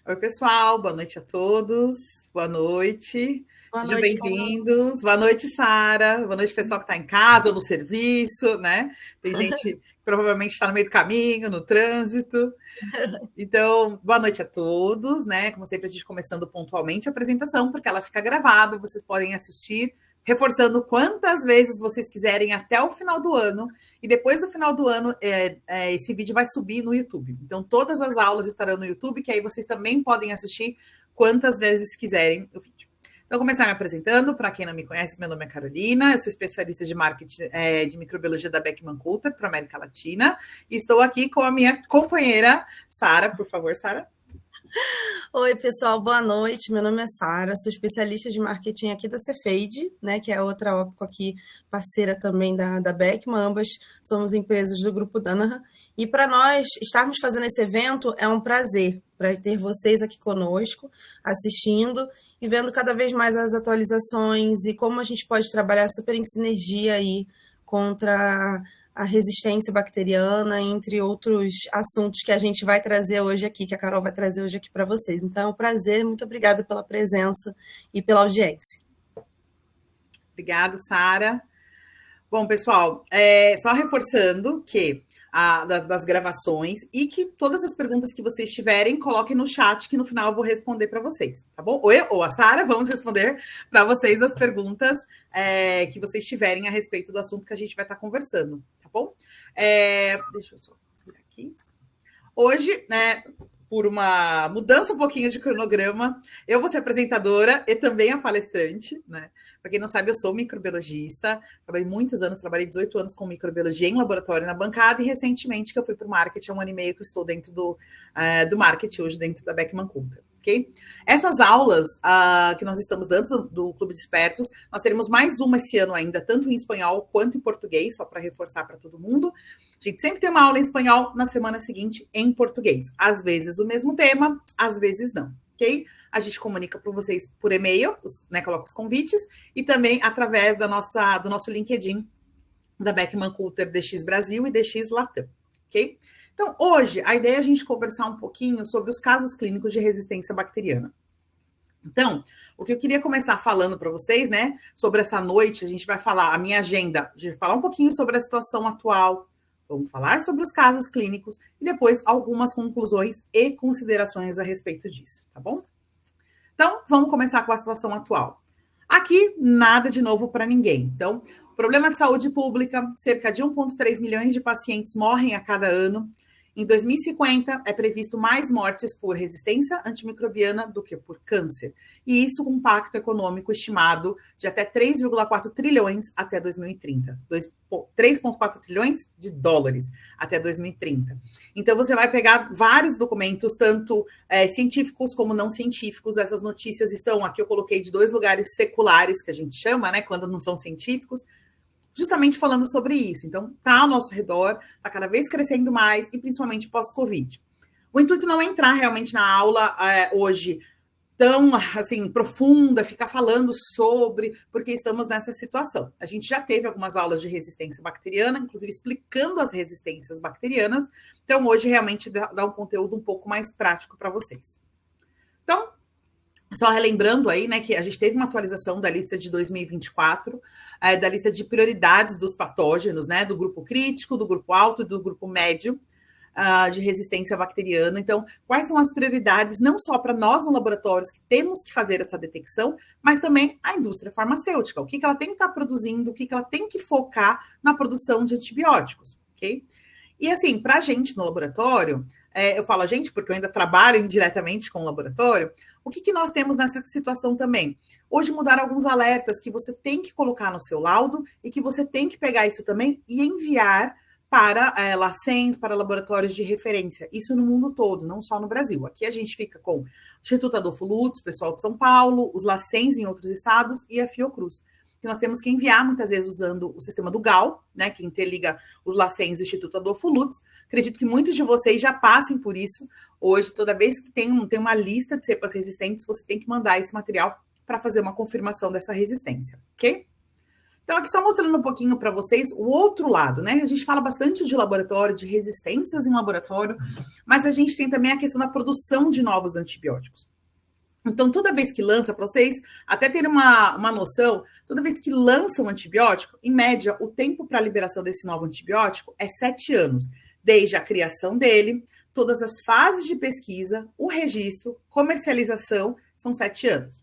Oi, pessoal, boa noite a todos. Boa noite. Boa Sejam noite, Carol. bem-vindos. Boa noite, Sara. Boa noite, pessoal que está em casa ou no serviço, né? Tem gente que provavelmente está no meio do caminho, no trânsito. Então, boa noite a todos, né? Como sempre, a gente começando pontualmente a apresentação, porque ela fica gravada, vocês podem assistir, reforçando quantas vezes vocês quiserem até o final do ano. E depois do final do ano, esse vídeo vai subir no YouTube. Então, todas as aulas estarão no YouTube, que aí vocês também podem assistir quantas vezes quiserem o vídeo. Então, vou começar me apresentando. Para quem não me conhece, meu nome é Carolina, eu sou especialista de marketing de microbiologia da Beckman Coulter para a América Latina. E estou aqui com a minha companheira, Sara. Por favor, Sara. Oi, pessoal, boa noite. Meu nome é Sara, sou especialista de marketing aqui da Cefeide, né, que é outra óptico aqui, parceira também da Beckman. Ambas somos empresas do Grupo Danaher. E para nós estarmos fazendo esse evento é um prazer para ter vocês aqui conosco, assistindo e vendo cada vez mais as atualizações e como a gente pode trabalhar super em sinergia aí contra a resistência bacteriana, entre outros assuntos que a gente vai trazer hoje aqui, que a Carol vai trazer hoje aqui para vocês. Então, é um prazer, muito obrigada pela presença e pela audiência. Obrigada, Sara. Bom, pessoal, só reforçando que das gravações e que todas as perguntas que vocês tiverem, coloquem no chat, que no final eu vou responder para vocês, tá bom? Eu ou a Sara vamos responder para vocês as perguntas que vocês tiverem a respeito do assunto que a gente vai estar conversando, tá bom? Deixa eu só vir aqui. Hoje, né, por uma mudança um pouquinho de cronograma, eu vou ser apresentadora e também a palestrante, né? Para quem não sabe, eu sou microbiologista, trabalhei muitos anos, trabalhei 18 anos com microbiologia em laboratório na bancada e recentemente que eu fui para o marketing, há 1 ano e meio que eu estou dentro do marketing, hoje dentro da Beckman Coulter. Okay? Essas aulas que nós estamos dando do Clube de Expertos, nós teremos mais uma esse ano ainda, tanto em espanhol quanto em português, só para reforçar para todo mundo. A gente sempre tem uma aula em espanhol, na semana seguinte em português. Às vezes o mesmo tema, às vezes não, ok? A gente comunica para vocês por e-mail, né, coloca os convites, e também através do nosso LinkedIn, da Beckman Coulter DX Brasil e DX Latam, ok? Então, hoje, a ideia é a gente conversar um pouquinho sobre os casos clínicos de resistência bacteriana. Então, o que eu queria começar falando para vocês, né, sobre essa noite, a gente vai falar, a minha agenda, de falar um pouquinho sobre a situação atual, vamos falar sobre os casos clínicos e depois algumas conclusões e considerações a respeito disso, tá bom? Então, vamos começar com a situação atual. Aqui, nada de novo para ninguém. Então, problema de saúde pública, cerca de 1,3 milhões de pacientes morrem a cada ano. Em 2050, é previsto mais mortes por resistência antimicrobiana do que por câncer. E isso com um impacto econômico estimado de até 3,4 trilhões até 2030. 3,4 trilhões de dólares até 2030. Então, você vai pegar vários documentos, tanto científicos como não científicos. Essas notícias estão, aqui eu coloquei de 2 lugares seculares, que a gente chama, né, quando não são científicos, justamente falando sobre isso. Então, está ao nosso redor, está cada vez crescendo mais, e principalmente pós-Covid. O intuito não é entrar realmente na aula hoje tão, assim, profunda, ficar falando sobre, porque estamos nessa situação. A gente já teve algumas aulas de resistência bacteriana, inclusive explicando as resistências bacterianas. Então, hoje, realmente, dá um conteúdo um pouco mais prático para vocês. Então, só relembrando aí, né, que a gente teve uma atualização da lista de 2024, da lista de prioridades dos patógenos, né, do grupo crítico, do grupo alto e do grupo médio de resistência bacteriana. Então, quais são as prioridades, não só para nós no laboratório que temos que fazer essa detecção, mas também a indústria farmacêutica, o que ela tem que estar produzindo, o que ela tem que focar na produção de antibióticos, ok? E assim, para a gente no laboratório, eu falo a gente porque eu ainda trabalho indiretamente com o laboratório, o que nós temos nessa situação também? Hoje mudaram alguns alertas que você tem que colocar no seu laudo e que você tem que pegar isso também e enviar para LACENS, para laboratórios de referência. Isso no mundo todo, não só no Brasil. Aqui a gente fica com o Instituto Adolfo Lutz, pessoal de São Paulo, os LACENS em outros estados e a Fiocruz. Que nós temos que enviar, muitas vezes, usando o sistema do GAL, né, que interliga os LACENS e o Instituto Adolfo Lutz. Acredito que muitos de vocês já passem por isso. Hoje, toda vez que tem uma lista de cepas resistentes, você tem que mandar esse material para fazer uma confirmação dessa resistência, ok? Então, aqui só mostrando um pouquinho para vocês o outro lado, né? A gente fala bastante de laboratório, de resistências em laboratório, mas a gente tem também a questão da produção de novos antibióticos. Então, toda vez que lança, para vocês até terem uma noção, toda vez que lança um antibiótico, em média, o tempo para a liberação desse novo antibiótico é 7 anos, desde a criação dele, todas as fases de pesquisa, o registro, comercialização, são 7 anos.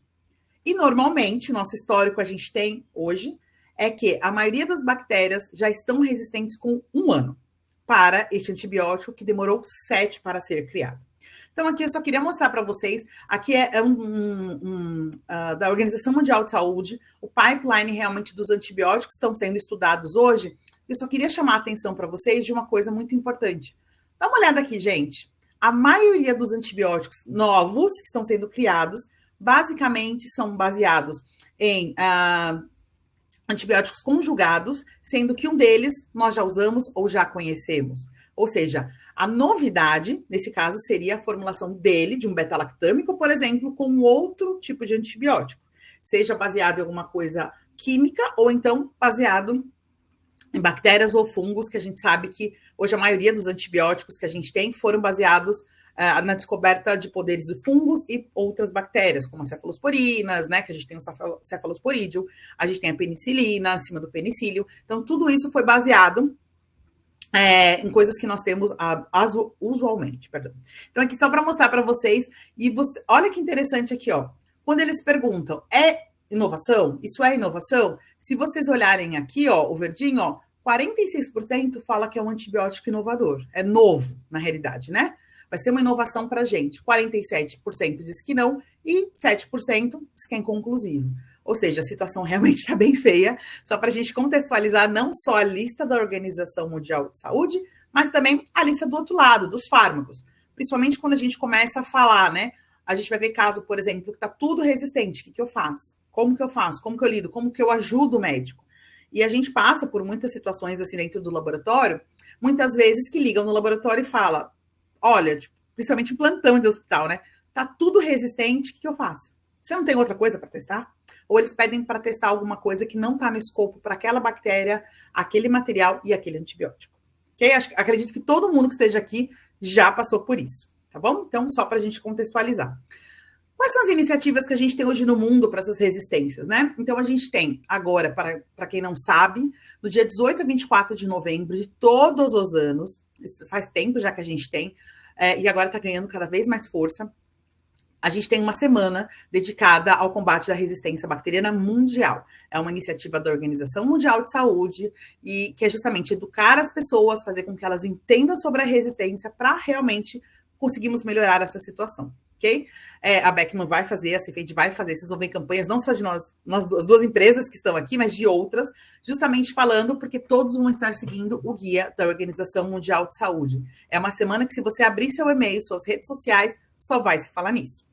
E, normalmente, nosso histórico a gente tem hoje é que a maioria das bactérias já estão resistentes com 1 ano para este antibiótico que demorou 7 para ser criado. Então, aqui eu só queria mostrar para vocês, aqui é da Organização Mundial de Saúde, o pipeline realmente dos antibióticos que estão sendo estudados hoje. Eu só queria chamar a atenção para vocês de uma coisa muito importante. Dá uma olhada aqui, gente. A maioria dos antibióticos novos que estão sendo criados, basicamente são baseados em antibióticos conjugados, sendo que um deles nós já usamos ou já conhecemos. Ou seja, a novidade, nesse caso, seria a formulação dele, de um beta-lactâmico, por exemplo, com outro tipo de antibiótico, seja baseado em alguma coisa química ou então baseado em bactérias ou fungos, que a gente sabe que hoje a maioria dos antibióticos que a gente tem foram baseados na descoberta de poderes de fungos e outras bactérias, como as cefalosporinas, né, que a gente tem o cefalosporídeo, a gente tem a penicilina, acima do penicílio. Então, tudo isso foi baseado em coisas que nós temos usualmente, perdão. Então, aqui só para mostrar para vocês, olha que interessante aqui, ó. Quando eles perguntam, é inovação? Isso é inovação? Se vocês olharem aqui, ó, o verdinho, ó, 46% fala que é um antibiótico inovador. É novo, na realidade, né? Vai ser uma inovação para a gente. 47% diz que não e 7% diz que é inconclusivo. Ou seja, a situação realmente está bem feia, só para a gente contextualizar não só a lista da Organização Mundial de Saúde, mas também a lista do outro lado, dos fármacos. Principalmente quando a gente começa a falar, né? A gente vai ver caso, por exemplo, que está tudo resistente. O que eu faço? Como que eu faço? Como que eu lido? Como que eu ajudo o médico? E a gente passa por muitas situações assim dentro do laboratório, muitas vezes que ligam no laboratório e falam, olha, tipo, principalmente em plantão de hospital, né? Tá tudo resistente, o que eu faço? Você não tem outra coisa para testar? Ou eles pedem para testar alguma coisa que não está no escopo para aquela bactéria, aquele material e aquele antibiótico. Ok? Acredito que todo mundo que esteja aqui já passou por isso, tá bom? Então, só para a gente contextualizar. Quais são as iniciativas que a gente tem hoje no mundo para essas resistências, né? Então, a gente tem agora, para quem não sabe, no dia 18 a 24 de novembro de todos os anos, isso faz tempo já que a gente tem, e agora está ganhando cada vez mais força, a gente tem uma semana dedicada ao combate da resistência bacteriana mundial. É uma iniciativa da Organização Mundial de Saúde e que é justamente educar as pessoas, fazer com que elas entendam sobre a resistência para realmente conseguirmos melhorar essa situação, ok? A Beckman vai fazer, a Cepheid vai fazer, vocês vão ver campanhas não só de nós duas empresas que estão aqui, mas de outras, justamente falando porque todos vão estar seguindo o guia da Organização Mundial de Saúde. É uma semana que se você abrir seu e-mail, suas redes sociais, só vai se falar nisso.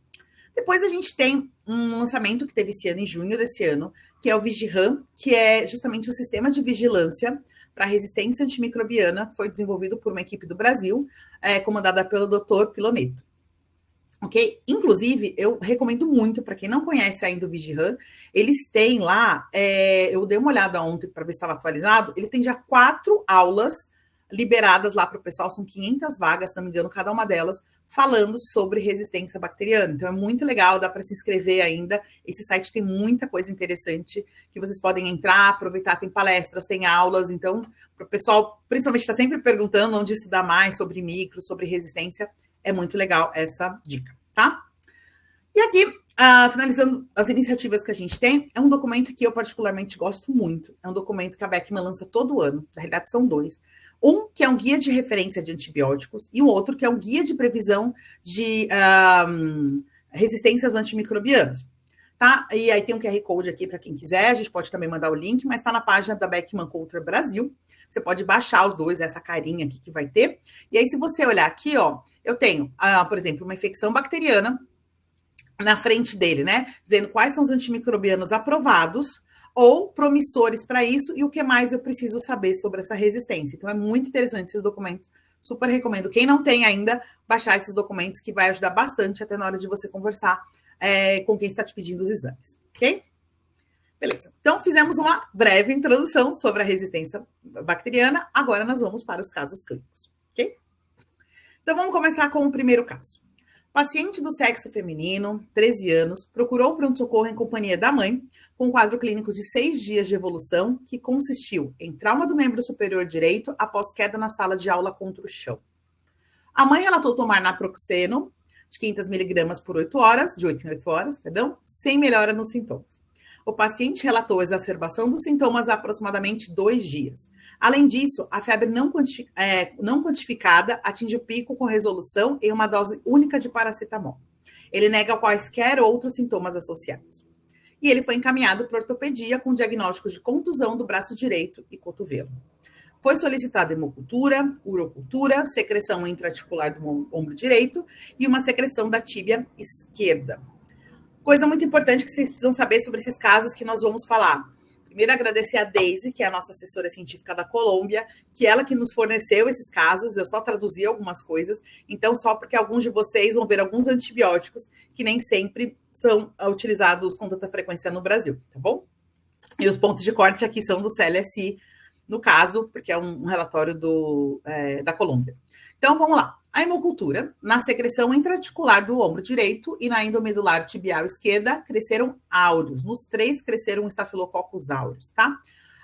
Depois a gente tem um lançamento que teve esse ano, em junho desse ano, que é o VigiRAM, que é justamente um sistema de vigilância para resistência antimicrobiana, foi desenvolvido por uma equipe do Brasil, comandada pelo Dr. Piloneto. Ok? Inclusive, eu recomendo muito, para quem não conhece ainda o VigiRAM, eles têm lá, eu dei uma olhada ontem para ver se estava atualizado, eles têm já 4 aulas liberadas lá para o pessoal, são 500 vagas, se não me engano, cada uma delas, falando sobre resistência bacteriana. Então, é muito legal, dá para se inscrever ainda. Esse site tem muita coisa interessante que vocês podem entrar, aproveitar, tem palestras, tem aulas. Então, para o pessoal, principalmente, está sempre perguntando onde estudar mais sobre micro, sobre resistência, é muito legal essa dica, tá? E aqui, finalizando as iniciativas que a gente tem, é um documento que eu particularmente gosto muito. É um documento que a Beckman lança todo ano. Na realidade, são 2. Um que é um guia de referência de antibióticos e o outro que é um guia de previsão de resistências antimicrobianas, tá? E aí tem um QR Code aqui para quem quiser, a gente pode também mandar o link, mas está na página da Beckman Coulter Brasil. Você pode baixar os 2, essa carinha aqui que vai ter. E aí, se você olhar aqui, ó, eu tenho, por exemplo, uma infecção bacteriana na frente dele, né? Dizendo quais são os antimicrobianos aprovados ou promissores para isso e o que mais eu preciso saber sobre essa resistência. Então, é muito interessante esses documentos. Super recomendo. Quem não tem ainda, baixar esses documentos, que vai ajudar bastante até na hora de você conversar com quem está te pedindo os exames, ok? Beleza. Então, fizemos uma breve introdução sobre a resistência bacteriana. Agora nós vamos para os casos clínicos, ok? Então, vamos começar com o primeiro caso. Paciente do sexo feminino, 13 anos, procurou o pronto-socorro em companhia da mãe, com um quadro clínico de 6 dias de evolução, que consistiu em trauma do membro superior direito após queda na sala de aula contra o chão. A mãe relatou tomar naproxeno, de 500 miligramas por 8 horas, de 8 em 8 horas, sem melhora nos sintomas. O paciente relatou exacerbação dos sintomas há aproximadamente 2 dias. Além disso, a febre não quantificada atinge o pico com resolução em uma dose única de paracetamol. Ele nega quaisquer outros sintomas associados. E ele foi encaminhado para ortopedia com diagnóstico de contusão do braço direito e cotovelo. Foi solicitada hemocultura, urocultura, secreção intraarticular do ombro direito e uma secreção da tíbia esquerda. Coisa muito importante que vocês precisam saber sobre esses casos que nós vamos falar. Primeiro, agradecer a Daisy, que é a nossa assessora científica da Colômbia, que ela que nos forneceu esses casos, eu só traduzi algumas coisas, então só porque alguns de vocês vão ver alguns antibióticos que nem sempre são utilizados com tanta frequência no Brasil, tá bom? E os pontos de corte aqui são do CLSI, no caso, porque é um relatório da Colômbia. Então, vamos lá. A hemocultura, na secreção intraarticular do ombro direito e na endomedular tibial esquerda, cresceram áureos. Nos 3 cresceram estafilococcus áureos, tá?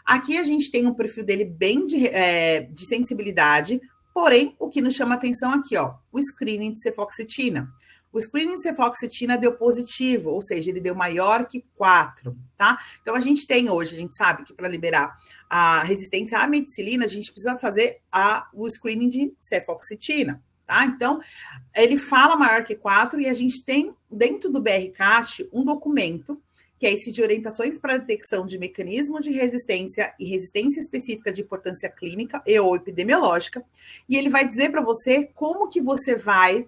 Aqui a gente tem um perfil dele bem de sensibilidade, porém, o que nos chama atenção aqui, ó, o screening de cefoxitina. O screening de cefoxitina deu positivo, ou seja, ele deu maior que 4, tá? Então, a gente tem hoje, a gente sabe que para liberar a resistência à meticilina, a gente precisa fazer o screening de cefoxitina, tá? Então, ele fala maior que 4 e a gente tem, dentro do BRCAST, um documento, que é esse de orientações para detecção de mecanismo de resistência e resistência específica de importância clínica e ou epidemiológica, e ele vai dizer para você como que você vai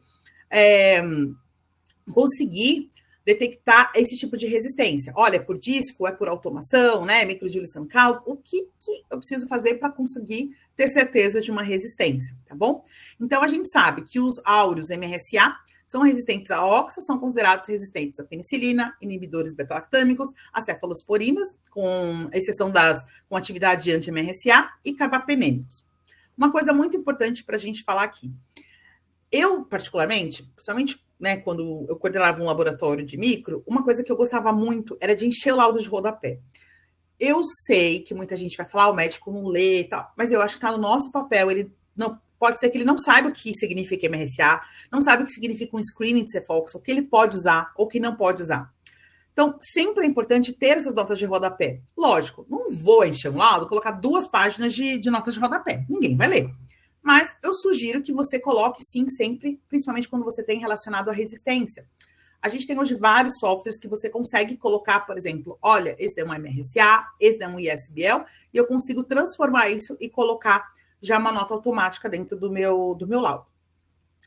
conseguir detectar esse tipo de resistência. Olha, é por disco, é por automação, né? Microdiluição cal, o que eu preciso fazer para conseguir ter certeza de uma resistência, tá bom? Então, a gente sabe que os áureos MRSA são resistentes à oxa, são considerados resistentes à penicilina, inibidores beta-lactâmicos, a cefalosporinas, com exceção com atividade anti-MRSA, e carbapenêmicos. Uma coisa muito importante para a gente falar aqui. Eu, particularmente, principalmente, né, quando eu coordenava um laboratório de micro, uma coisa que eu gostava muito era de encher o laudo de rodapé. Eu sei que muita gente vai falar, o médico não lê e tal, mas eu acho que está no nosso papel. Ele não pode ser que ele não saiba o que significa MRSA, não sabe o que significa um screening de cefox, o que ele pode usar ou o que não pode usar. Então, sempre é importante ter essas notas de rodapé. Lógico, não vou encher um laudo, colocar 2 páginas de notas de rodapé. Ninguém vai ler. Mas eu sugiro que você coloque, sim, sempre, principalmente quando você tem relacionado à resistência. A gente tem hoje vários softwares que você consegue colocar, por exemplo, olha, esse é um MRSA, esse é um ISBL, e eu consigo transformar isso e colocar já uma nota automática dentro do meu laudo.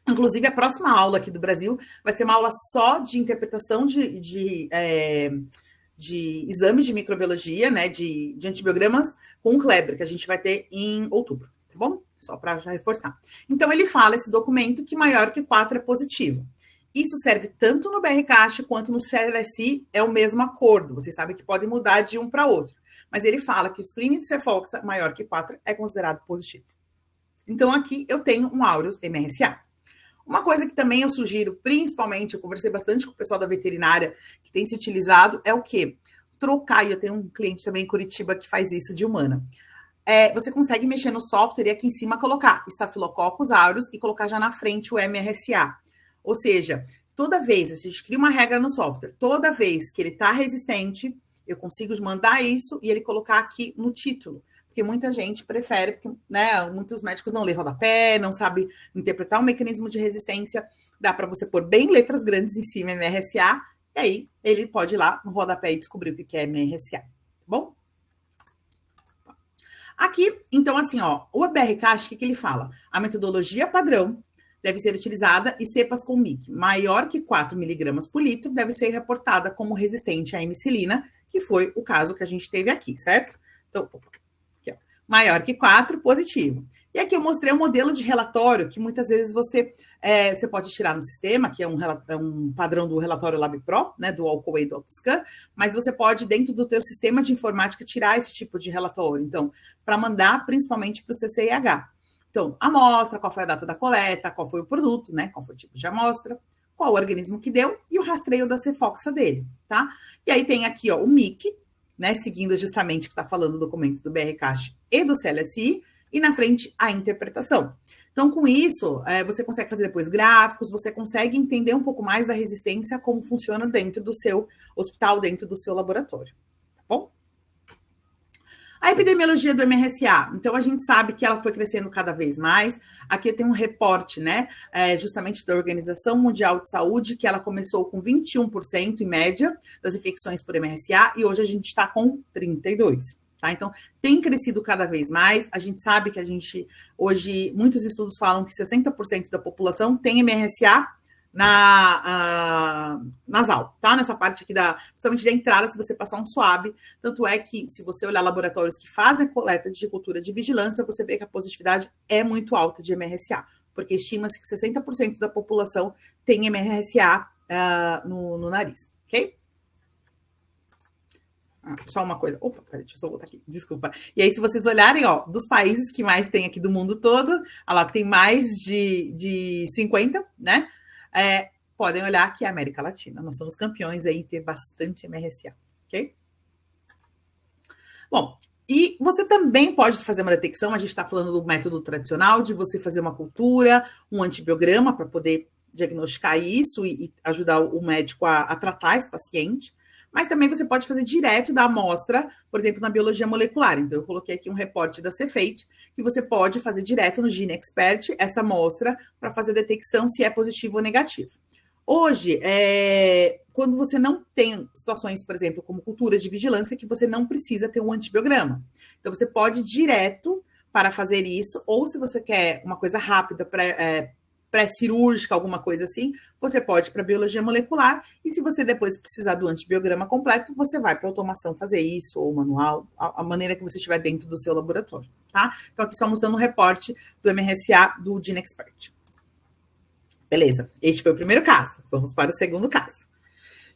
Inclusive, a próxima aula aqui do Brasil vai ser uma aula só de interpretação de exames de microbiologia, né, de antibiogramas com o Kleber, que a gente vai ter em outubro, tá bom? Só para já reforçar. Então, ele fala, esse documento, que maior que 4 é positivo. Isso serve tanto no BRCAST quanto no CLSI, é o mesmo acordo. Vocês sabem que pode mudar de um para outro. Mas ele fala que o screening de cefox maior que 4 é considerado positivo. Então, aqui eu tenho um áureos MRSA. Uma coisa que também eu sugiro, principalmente, eu conversei bastante com o pessoal da veterinária que tem se utilizado, é o quê? Trocar, e eu tenho um cliente também em Curitiba que faz isso de humana. Você consegue mexer no software e aqui em cima colocar Staphylococcus aureus e colocar já na frente o MRSA. Ou seja, toda vez, a gente cria uma regra no software, toda vez que ele está resistente, eu consigo mandar isso e ele colocar aqui no título. Porque muita gente prefere, porque, né, muitos médicos não lê rodapé, não sabe interpretar um mecanismo de resistência. Dá para você pôr bem letras grandes em cima MRSA, e aí ele pode ir lá no rodapé e descobrir o que é MRSA. Tá bom? Aqui, então, assim, ó, o BRCAST, o que ele fala? A metodologia padrão deve ser utilizada e cepas com MIC maior que 4 miligramas por litro deve ser reportada como resistente à ampicilina, que foi o caso que a gente teve aqui, certo? Então, aqui, ó, maior que 4, positivo. E aqui eu mostrei um modelo de relatório que muitas vezes você pode tirar no sistema, que é um padrão do relatório LabPro, né, do Alcoa e do AutoScan, mas você pode, dentro do teu sistema de informática, tirar esse tipo de relatório. Então, para mandar principalmente para o CCIH. Então, amostra, qual foi a data da coleta, qual foi o produto, né, qual foi o tipo de amostra, qual o organismo que deu e o rastreio da cefoxa dele, tá? E aí tem aqui, ó, o MIC, né, seguindo justamente o que está falando o documento do BRCAST e do CLSI, e na frente a interpretação. Então, com isso, você consegue fazer depois gráficos, você consegue entender um pouco mais da resistência, como funciona dentro do seu hospital, dentro do seu laboratório, tá bom? A epidemiologia do MRSA, então a gente sabe que ela foi crescendo cada vez mais. Aqui tem um reporte, né, justamente da Organização Mundial de Saúde, que ela começou com 21% em média das infecções por MRSA e hoje a gente está com 32%. Tá? Então, tem crescido cada vez mais. A gente sabe que hoje, muitos estudos falam que 60% da população tem MRSA nasal, tá? Nessa parte aqui, principalmente da entrada, se você passar um swab. Tanto é que, se você olhar laboratórios que fazem a coleta de cultura de vigilância, você vê que a positividade é muito alta de MRSA, porque estima-se que 60% da população tem MRSA no nariz, ok? Só uma coisa. Opa, peraí, deixa eu só voltar aqui. Desculpa. E aí, se vocês olharem, ó, dos países que mais tem aqui do mundo todo, olha lá, que tem mais de 50, né? Podem olhar que é a América Latina. Nós somos campeões aí em ter bastante MRSA, ok? Bom, e você também pode fazer uma detecção, a gente está falando do método tradicional, de você fazer uma cultura, um antibiograma, para poder diagnosticar isso e ajudar o médico a tratar esse paciente. Mas também você pode fazer direto da amostra, por exemplo, na biologia molecular. Então, eu coloquei aqui um reporte da Cefate, que você pode fazer direto no GeneXpert essa amostra para fazer a detecção se é positivo ou negativo. Hoje, quando você não tem situações, por exemplo, como cultura de vigilância, que você não precisa ter um antibiograma. Então, você pode ir direto para fazer isso, ou se você quer uma coisa rápida, pré-cirúrgica, alguma coisa assim, você pode ir para biologia molecular, e se você depois precisar do antibiograma completo, você vai para automação fazer isso, ou manual, a maneira que você estiver dentro do seu laboratório, tá? Então, aqui só mostrando o reporte do MRSA do GeneXpert. Beleza, este foi o primeiro caso. Vamos para o segundo caso.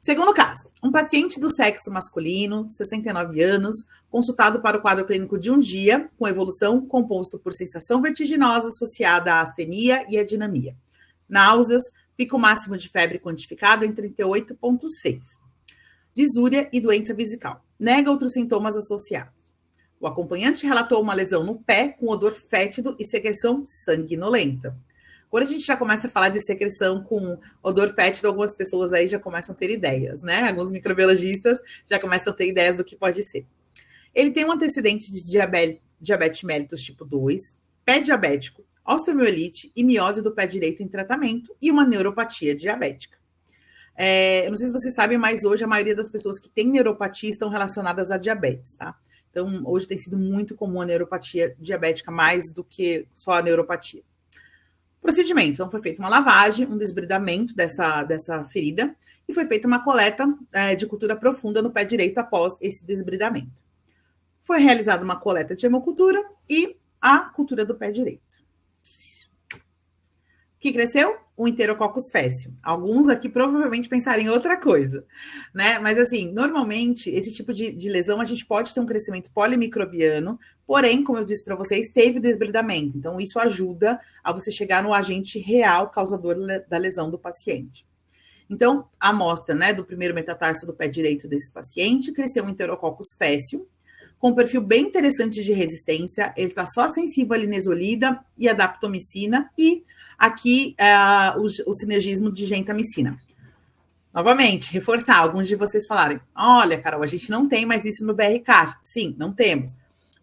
Segundo caso, um paciente do sexo masculino, 69 anos, consultado para o quadro clínico de um dia, com evolução composto por sensação vertiginosa associada à astenia e à dinamia. Náuseas, pico máximo de febre quantificado em 38,6. Disúria e doença vesical. Nega outros sintomas associados. O acompanhante relatou uma lesão no pé com odor fétido e secreção sanguinolenta. Quando a gente já começa a falar de secreção com odor fétido, algumas pessoas aí já começam a ter ideias, né? Alguns microbiologistas já começam a ter ideias do que pode ser. Ele tem um antecedente de diabetes mellitus tipo 2, pé diabético, osteomielite e miose do pé direito em tratamento e uma neuropatia diabética. Eu não sei se vocês sabem, mas hoje a maioria das pessoas que têm neuropatia estão relacionadas a diabetes, tá? Então, hoje tem sido muito comum a neuropatia diabética, mais do que só a neuropatia. Procedimento, então foi feita uma lavagem, um desbridamento dessa ferida e foi feita uma coleta de cultura profunda no pé direito após esse desbridamento. Foi realizada uma coleta de hemocultura e a cultura do pé direito. O que cresceu? O Enterococcus faecium. Alguns aqui provavelmente pensariam em outra coisa, né? Mas assim, normalmente, esse tipo de lesão, a gente pode ter um crescimento polimicrobiano, porém, como eu disse para vocês, teve desbridamento. Então, isso ajuda a você chegar no agente real causador da lesão do paciente. Então, a amostra, né, do primeiro metatarso do pé direito desse paciente cresceu um Enterococcus faecium, com um perfil bem interessante de resistência. Ele está só sensível à linezolida e à daptomicina e aqui o sinergismo de gentamicina. Novamente, reforçar, alguns de vocês falarem, olha, Carol, a gente não tem mais isso no BRCAST. Sim, não temos.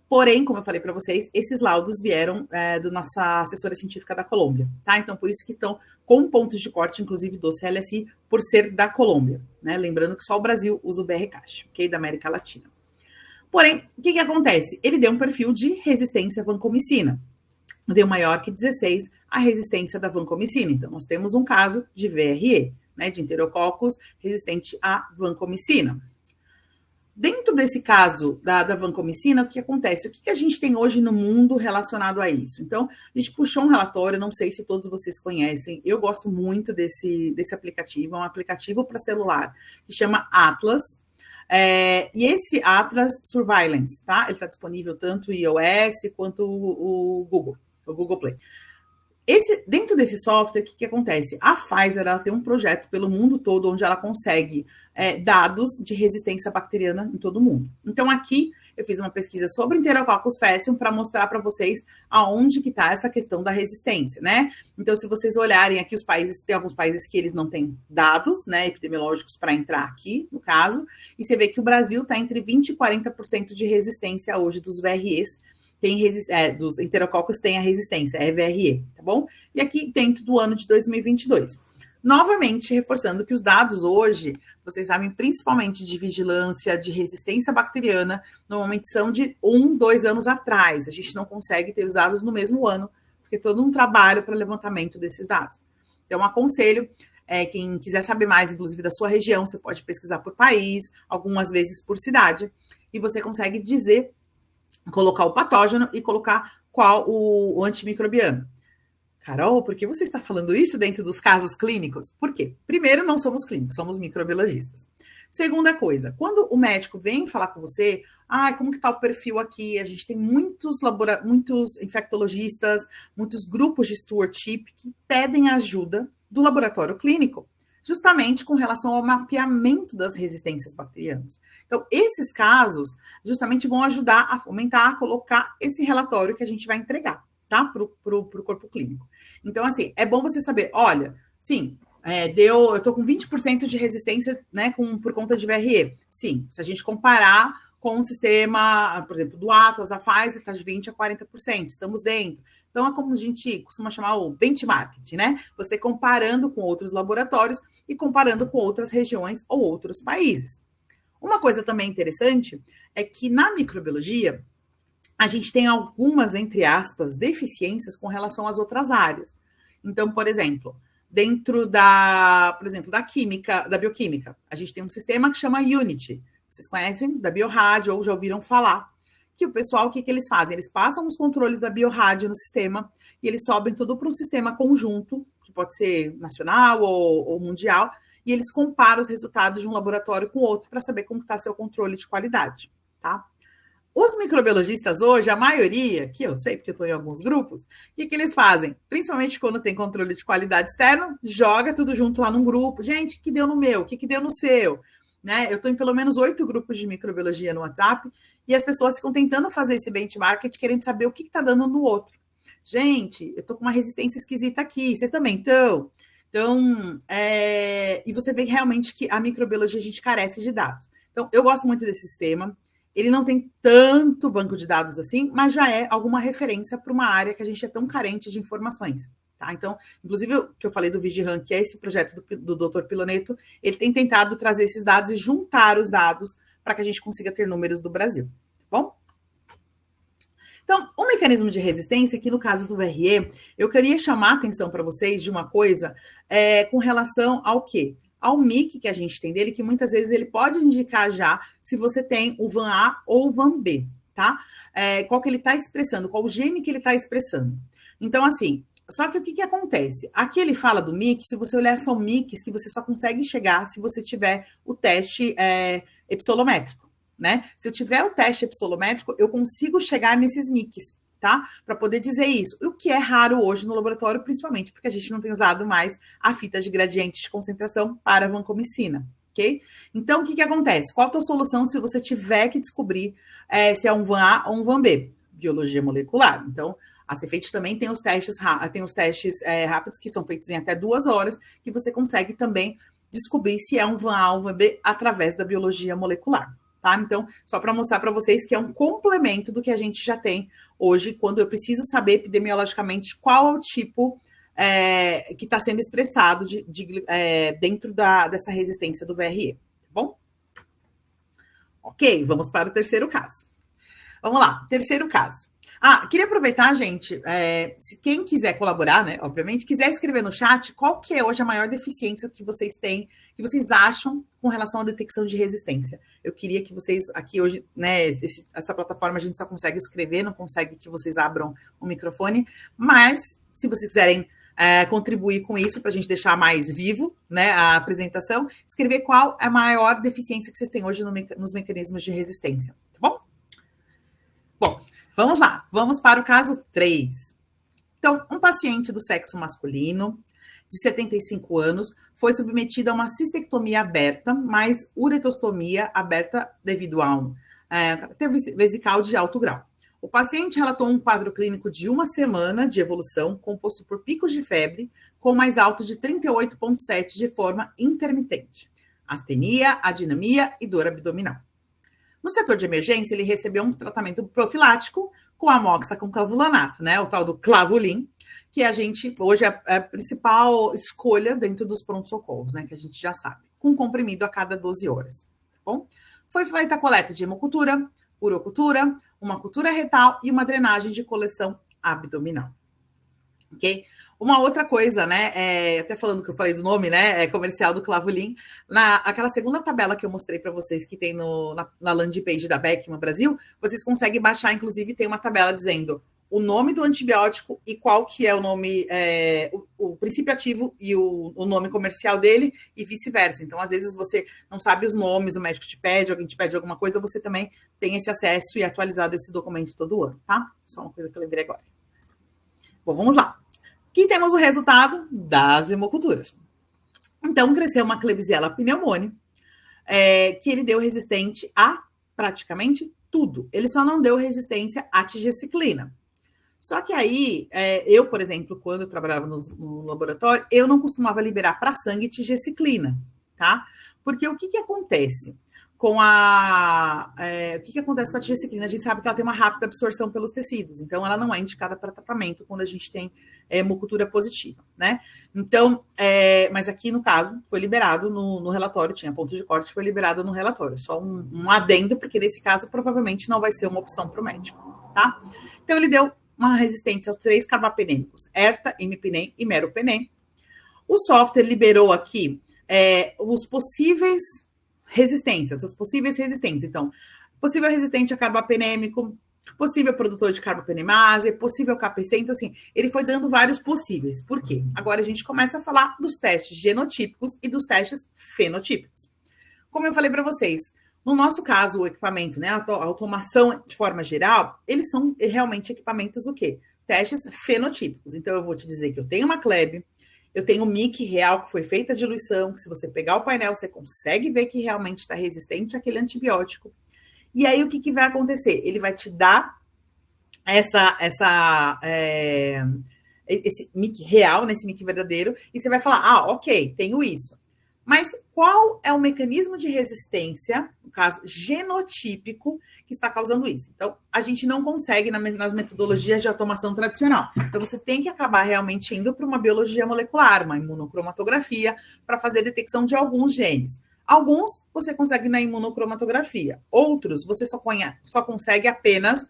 Porém, como eu falei para vocês, esses laudos vieram da nossa assessora científica da Colômbia, tá? Então, por isso que estão com pontos de corte, inclusive do CLSI, por ser da Colômbia, né? Lembrando que só o Brasil usa o BRCAST, ok? Da América Latina. Porém, o que acontece? Ele deu um perfil de resistência à vancomicina. Deu maior que 16 a resistência da vancomicina. Então, nós temos um caso de VRE, né, de enterococcus resistente à vancomicina. Dentro desse caso da vancomicina, o que acontece? O que a gente tem hoje no mundo relacionado a isso? Então, a gente puxou um relatório, não sei se todos vocês conhecem, eu gosto muito desse aplicativo, é um aplicativo para celular que chama Atlas, e esse Atlas Surveillance, tá? Ele está disponível tanto o iOS quanto o Google Play. Dentro desse software, o que acontece? A Pfizer ela tem um projeto pelo mundo todo onde ela consegue dados de resistência bacteriana em todo o mundo. Então, aqui eu fiz uma pesquisa sobre Enterococcus faecium para mostrar para vocês aonde que está essa questão da resistência, né? Então, se vocês olharem aqui os países, tem alguns países que eles não têm dados, né, epidemiológicos para entrar aqui, no caso, e você vê que o Brasil está entre 20% e 40% de resistência hoje dos VREs, dos enterococos tem a resistência, é VRE, tá bom? E aqui dentro do ano de 2022. Novamente, reforçando que os dados hoje, vocês sabem, principalmente de vigilância, de resistência bacteriana, normalmente são de 2 anos atrás. A gente não consegue ter os dados no mesmo ano, porque todo um trabalho para levantamento desses dados. Então, aconselho, quem quiser saber mais, inclusive da sua região, você pode pesquisar por país, algumas vezes por cidade, e você consegue dizer, colocar o patógeno e colocar qual o antimicrobiano. Carol, por que você está falando isso dentro dos casos clínicos? Por quê? Primeiro, não somos clínicos, somos microbiologistas. Segunda coisa, quando o médico vem falar com você, como que está o perfil aqui? A gente tem muitos infectologistas, muitos grupos de stewardship que pedem ajuda do laboratório clínico, justamente com relação ao mapeamento das resistências bacterianas. Então, esses casos justamente vão ajudar a fomentar, a colocar esse relatório que a gente vai entregar, tá? Para o corpo clínico. Então, assim, é bom você saber, olha, sim, eu estou com 20% de resistência, né, por conta de VRE. Sim, se a gente comparar com o sistema, por exemplo, do Atlas, da Pfizer, está de 20% a 40%, estamos dentro. Então, é como a gente costuma chamar o benchmarking, né? Você comparando com outros laboratórios e comparando com outras regiões ou outros países. Uma coisa também interessante é que na microbiologia, a gente tem algumas, entre aspas, deficiências com relação às outras áreas. Então, por exemplo, dentro da química, da bioquímica, a gente tem um sistema que chama Unity. Vocês conhecem da Biorádio ou já ouviram falar? Que o pessoal, o que eles fazem? Eles passam os controles da Biorádio no sistema e eles sobem tudo para um sistema conjunto, que pode ser nacional ou mundial, e eles comparam os resultados de um laboratório com outro para saber como está seu controle de qualidade, tá? Os microbiologistas hoje, a maioria, que eu sei porque eu estou em alguns grupos, o que eles fazem? Principalmente quando tem controle de qualidade externo, joga tudo junto lá num grupo. Gente, o que deu no meu? O que deu no seu? Né? Eu estou em pelo menos 8 grupos de microbiologia no WhatsApp e as pessoas ficam tentando fazer esse benchmark, querendo saber o que está dando no outro. Gente, eu estou com uma resistência esquisita aqui, vocês também estão? Então, e você vê realmente que a microbiologia a gente carece de dados. Então, eu gosto muito desse sistema. Ele não tem tanto banco de dados assim, mas já é alguma referência para uma área que a gente é tão carente de informações. Tá? Então, inclusive, o que eu falei do VigiRan, que é esse projeto do Dr. Piloneto, ele tem tentado trazer esses dados e juntar os dados para que a gente consiga ter números do Brasil. Tá bom? Então, o mecanismo de resistência, aqui no caso do VRE, eu queria chamar a atenção para vocês de uma coisa com relação ao quê? Ao MIC que a gente tem dele, que muitas vezes ele pode indicar já se você tem o VAN A ou o VAN B, tá? Qual que ele está expressando, qual o gene que ele está expressando. Então, assim, só que o que acontece? Aqui ele fala do MIC, se você olhar, são MICs que você só consegue chegar se você tiver o teste epsilométrico, né? Se eu tiver o teste epsilométrico, eu consigo chegar nesses MICs, tá? Para poder dizer isso. O que é raro hoje no laboratório, principalmente porque a gente não tem usado mais a fita de gradiente de concentração para a vancomicina, ok? Então, o que acontece? Qual a tua solução se você tiver que descobrir se é um VAN A ou um VAN B? Biologia molecular. Então, a Cefeite também tem os testes rápidos que são feitos em até 2 horas, que você consegue também descobrir se é um VAN A ou um VAN B através da biologia molecular. Tá? Então, só para mostrar para vocês que é um complemento do que a gente já tem hoje, quando eu preciso saber epidemiologicamente qual é o tipo que está sendo expressado dentro dessa resistência do VRE. Tá bom? Ok, vamos para o terceiro caso. Vamos lá, terceiro caso. Queria aproveitar, gente, se quem quiser colaborar, né, obviamente, quiser escrever no chat qual que é hoje a maior deficiência que vocês têm, que vocês acham com relação à detecção de resistência. Eu queria que vocês, aqui hoje, né, essa plataforma a gente só consegue escrever, não consegue que vocês abram o microfone, mas se vocês quiserem contribuir com isso, para a gente deixar mais vivo, né, a apresentação, escrever qual é a maior deficiência que vocês têm hoje nos mecanismos de resistência, tá bom? Bom, vamos lá, vamos para o caso 3. Então, um paciente do sexo masculino, de 75 anos, foi submetido a uma cistectomia aberta, mais uretostomia aberta devido a um vesical de alto grau. O paciente relatou um quadro clínico de 1 semana de evolução, composto por picos de febre, com mais alto de 38,7 de forma intermitente, astenia, adinamia e dor abdominal. No setor de emergência, ele recebeu um tratamento profilático com amoxa com clavulanato, né? O tal do Clavulin, que a gente, hoje, é a principal escolha dentro dos pronto-socorros, né? Que a gente já sabe. Com comprimido a cada 12 horas, tá bom? Foi feita a coleta de hemocultura, urocultura, uma cultura retal e uma drenagem de coleção abdominal. Ok? Uma outra coisa, né? Até falando que eu falei do nome, né? Comercial do Clavulin. Aquela segunda tabela que eu mostrei para vocês, que tem na landing page da Beckman Brasil, vocês conseguem baixar, inclusive, tem uma tabela dizendo o nome do antibiótico e qual que é o nome, o princípio ativo e o nome comercial dele e vice-versa. Então, às vezes, você não sabe os nomes, o médico te pede, alguém te pede alguma coisa, você também tem esse acesso e atualizado esse documento todo ano, tá? Só uma coisa que eu lembrei agora. Bom, vamos lá. Aqui temos o resultado das hemoculturas. Então, cresceu uma Klebsiella pneumoniae, que ele deu resistente a praticamente tudo. Ele só não deu resistência à tigeciclina. Só que aí, eu, por exemplo, quando eu trabalhava no laboratório, eu não costumava liberar para sangue tigeciclina, tá? Porque o que acontece com o que acontece com a tigeciclina? A gente sabe que ela tem uma rápida absorção pelos tecidos, então ela não é indicada para tratamento quando a gente tem hemocultura positiva, né? Então, mas aqui no caso, foi liberado no relatório, tinha ponto de corte, foi liberado no relatório. Só um adendo, porque nesse caso provavelmente não vai ser uma opção para o médico, tá? Então, ele deu uma resistência aos 3 carbapenêmicos, erta, imipenem e meropenem. O software liberou aqui os possíveis resistências, as possíveis resistências. Então, possível resistente a carbapenêmico, possível produtor de carbapenemase, possível KPC. Então, assim, ele foi dando vários possíveis. Por quê? Agora a gente começa a falar dos testes genotípicos e dos testes fenotípicos. Como eu falei para vocês, no nosso caso, o equipamento, né, a automação de forma geral, eles são realmente equipamentos o quê? Testes fenotípicos. Então, eu vou te dizer que eu tenho uma Kleb, eu tenho um MIC real que foi feita a diluição, que se você pegar o painel, você consegue ver que realmente está resistente àquele antibiótico. E aí, o que vai acontecer? Ele vai te dar esse MIC real, nesse MIC verdadeiro, e você vai falar, ok, tenho isso. Mas qual é o mecanismo de resistência, no caso genotípico, que está causando isso? Então, a gente não consegue nas metodologias de automação tradicional. Então, você tem que acabar realmente indo para uma biologia molecular, uma imunocromatografia, para fazer detecção de alguns genes. Alguns você consegue na imunocromatografia, outros você só consegue apenas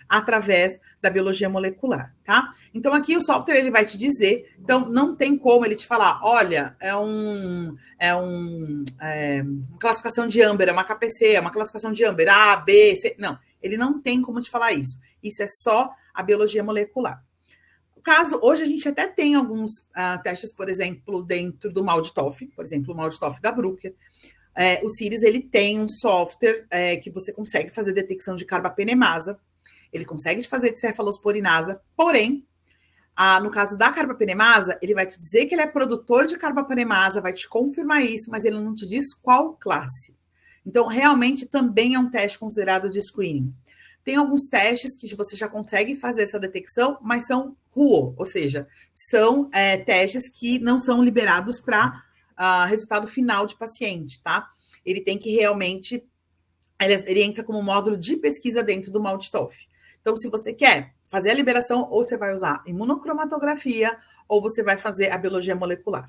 através da biologia molecular, tá? Então, aqui o software ele vai te dizer, então não tem como ele te falar, olha, uma classificação de Amber, é uma KPC, é uma classificação de Amber, A, B, C, não, ele não tem como te falar isso. Isso é só a biologia molecular. O caso, hoje a gente até tem alguns testes, por exemplo, dentro do Malditoff, por exemplo, o Malditoff da Bruker. O Sirius, ele tem um software que você consegue fazer detecção de carbapenemasa, ele consegue fazer de cefalosporinasa, porém, no caso da carbapenemasa, ele vai te dizer que ele é produtor de carbapenemasa, vai te confirmar isso, mas ele não te diz qual classe. Então, realmente, também é um teste considerado de screening. Tem alguns testes que você já consegue fazer essa detecção, mas são RUO, ou seja, são testes que não são liberados para resultado final de paciente, tá? Ele tem que realmente... Ele entra como módulo de pesquisa dentro do Malditoff. Então, se você quer fazer a liberação, ou você vai usar imunocromatografia, ou você vai fazer a biologia molecular.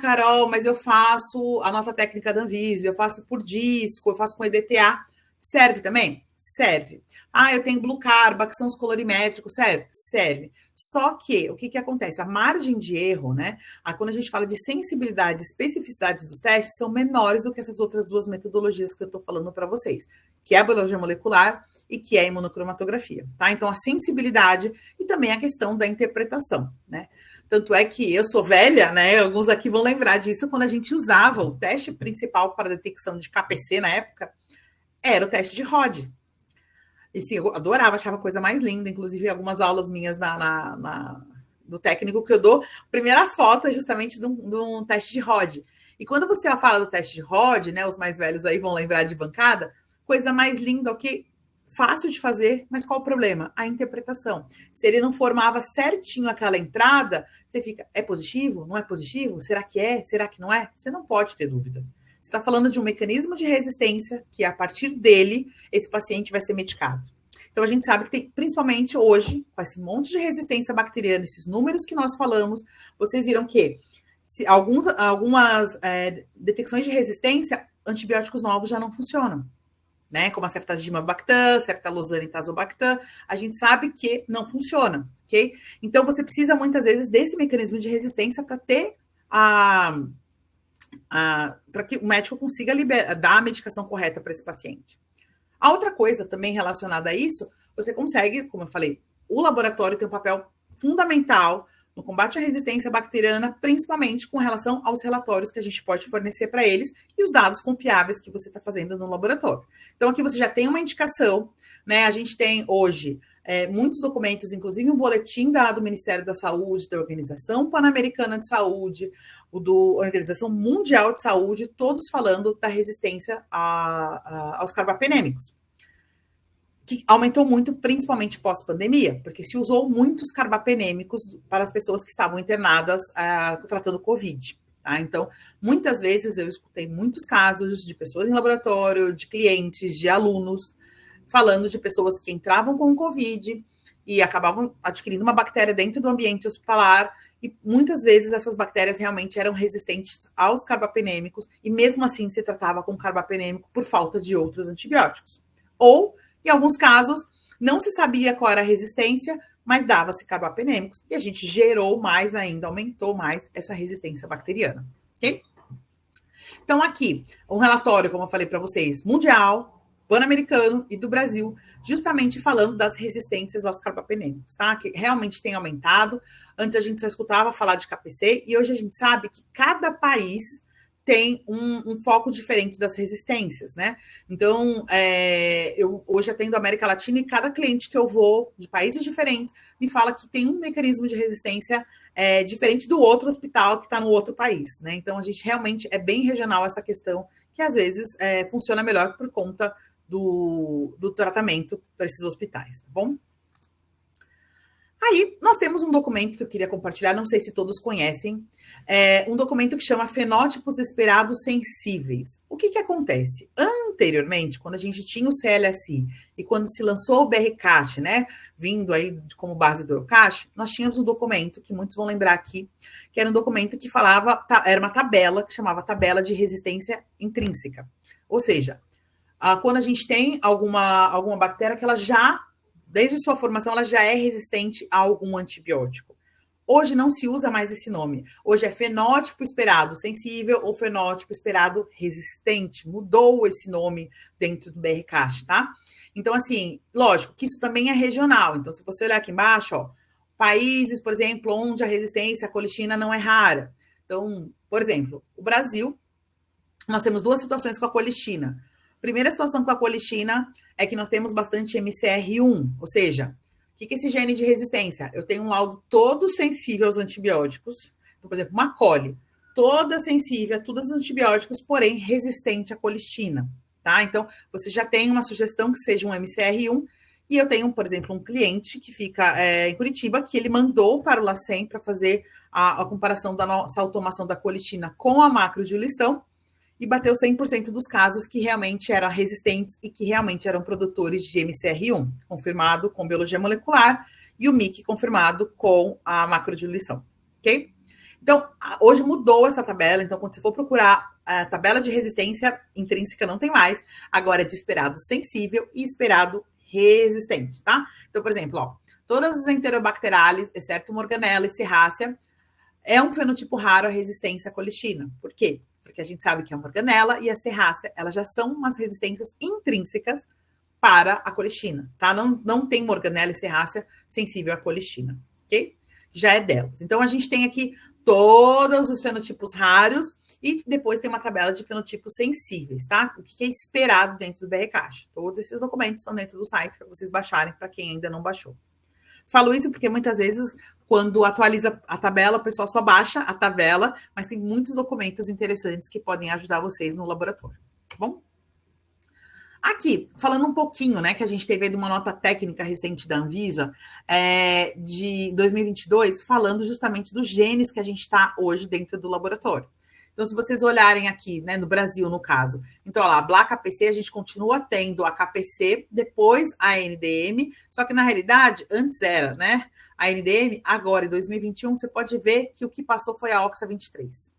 Carol, mas eu faço a nota técnica da Anvisa, eu faço por disco, eu faço com EDTA. Serve também? Serve. Ah, eu tenho Blue Carba, que são os colorimétricos, serve? Serve. Só que, o que acontece? A margem de erro, né? Quando a gente fala de sensibilidade e especificidade dos testes, são menores do que essas outras duas metodologias que eu estou falando para vocês, que é a biologia molecular e que é a imunocromatografia, tá? Então, a sensibilidade e também a questão da interpretação, né? Tanto é que eu sou velha, né? Alguns aqui vão lembrar disso, quando a gente usava o teste principal para detecção de KPC na época, era o teste de Rod. E sim, eu adorava, achava a coisa mais linda. Inclusive, algumas aulas minhas do técnico que eu dou, a primeira foto é justamente de um teste de Rod. E quando você fala do teste de Rod, né? Os mais velhos aí vão lembrar de bancada, coisa mais linda, ok? Fácil de fazer, mas qual o problema? A interpretação. Se ele não formava certinho aquela entrada, você fica, é positivo? Não é positivo? Será que é? Será que não é? Você não pode ter dúvida. Você está falando de um mecanismo de resistência que, a partir dele, esse paciente vai ser medicado. Então, a gente sabe que tem, principalmente hoje, com esse monte de resistência bacteriana, esses números que nós falamos, vocês viram que algumas detecções de resistência, antibióticos novos já não funcionam, né? Como a ceftazidimab-bactam, ceftalozane e tazobactam, a gente sabe que não funciona, ok? Então, você precisa, muitas vezes, desse mecanismo de resistência para ter para que o médico consiga dar a medicação correta para esse paciente. A outra coisa também relacionada a isso, você consegue, como eu falei, o laboratório tem um papel fundamental no combate à resistência bacteriana, principalmente com relação aos relatórios que a gente pode fornecer para eles e os dados confiáveis que você está fazendo no laboratório. Então, aqui você já tem uma indicação, né? A gente tem hoje muitos documentos, inclusive um boletim do Ministério da Saúde, da Organização Pan-Americana de Saúde, da Organização Mundial de Saúde, todos falando da resistência aos carbapenêmicos, que aumentou muito, principalmente pós-pandemia, porque se usou muitos carbapenêmicos para as pessoas que estavam internadas tratando Covid. Tá? Então, muitas vezes eu escutei muitos casos de pessoas em laboratório, de clientes, de alunos, falando de pessoas que entravam com Covid e acabavam adquirindo uma bactéria dentro do ambiente hospitalar, e muitas vezes essas bactérias realmente eram resistentes aos carbapenêmicos, e mesmo assim se tratava com carbapenêmico por falta de outros antibióticos. Ou, em alguns casos, não se sabia qual era a resistência, mas dava-se carbapenêmicos, e a gente gerou mais ainda, aumentou mais essa resistência bacteriana, ok? Então, aqui, um relatório, como eu falei para vocês, mundial, pan-americano e do Brasil, justamente falando das resistências aos carbapenêmicos, tá? Que realmente tem aumentado. Antes a gente só escutava falar de KPC, e hoje a gente sabe que cada país tem um foco diferente das resistências, né? Então, eu hoje atendo a América Latina, e cada cliente que eu vou, de países diferentes, me fala que tem um mecanismo de resistência diferente do outro hospital que está no outro país, né? Então, a gente realmente é bem regional essa questão, que às vezes funciona melhor por conta do tratamento para esses hospitais, tá bom? Aí, nós temos um documento que eu queria compartilhar, não sei se todos conhecem, um documento que chama Fenótipos Esperados Sensíveis. O que acontece? Anteriormente, quando a gente tinha o CLSI e quando se lançou o BRCAST, né, vindo aí como base do EUCAST, nós tínhamos um documento, que muitos vão lembrar aqui, que era um documento que falava, era uma tabela, que chamava Tabela de Resistência Intrínseca. Ou seja, quando a gente tem alguma bactéria que ela já, desde sua formação, ela já é resistente a algum antibiótico. Hoje não se usa mais esse nome. Hoje é fenótipo esperado sensível ou fenótipo esperado resistente. Mudou esse nome dentro do BRCAST, tá? Então, assim, lógico que isso também é regional. Então, se você olhar aqui embaixo, ó, países, por exemplo, onde a resistência à colistina não é rara. Então, por exemplo, o Brasil, nós temos duas situações com a colistina. Primeira situação com a colistina é que nós temos bastante MCR1, ou seja, o que é esse gene de resistência? Eu tenho um laudo todo sensível aos antibióticos, então, por exemplo, uma coli, toda sensível a todos os antibióticos, porém resistente à colistina, tá? Então, você já tem uma sugestão que seja um MCR1, e eu tenho, por exemplo, um cliente que fica em Curitiba, que ele mandou para o LACEN para fazer a comparação da nossa automação da colistina com a macrodiluição, e bateu 100% dos casos que realmente eram resistentes e que realmente eram produtores de MCR1, confirmado com biologia molecular, e o MIC confirmado com a macrodiluição, ok? Então, hoje mudou essa tabela, então quando você for procurar a tabela de resistência intrínseca não tem mais, agora é de esperado sensível e esperado resistente, tá? Então, por exemplo, ó, todas as enterobacteriales, exceto Morganella e Serrácea, é um fenotipo raro a resistência à colistina. Por quê? Porque a gente sabe que a Morganella e a Serrácea, elas já são umas resistências intrínsecas para a colistina, tá? Não tem Morganella e Serrácea sensível à colistina, ok? Já é delas. Então, a gente tem aqui todos os fenotipos raros e depois tem uma tabela de fenotipos sensíveis, tá? O que é esperado dentro do BRCAST. Todos esses documentos estão dentro do site para vocês baixarem, para quem ainda não baixou. Falo isso porque muitas vezes, quando atualiza a tabela, o pessoal só baixa a tabela, mas tem muitos documentos interessantes que podem ajudar vocês no laboratório, tá bom? Aqui, falando um pouquinho, né, que a gente teve aí de uma nota técnica recente da Anvisa, de 2022, falando justamente dos genes que a gente está hoje dentro do laboratório. Então, se vocês olharem aqui, né, no Brasil, no caso, então, olha lá, a BLA-KPC, a gente continua tendo a KPC, depois a NDM, só que, na realidade, antes era, né, a NDM, agora, em 2021, você pode ver que o que passou foi a OXA 23.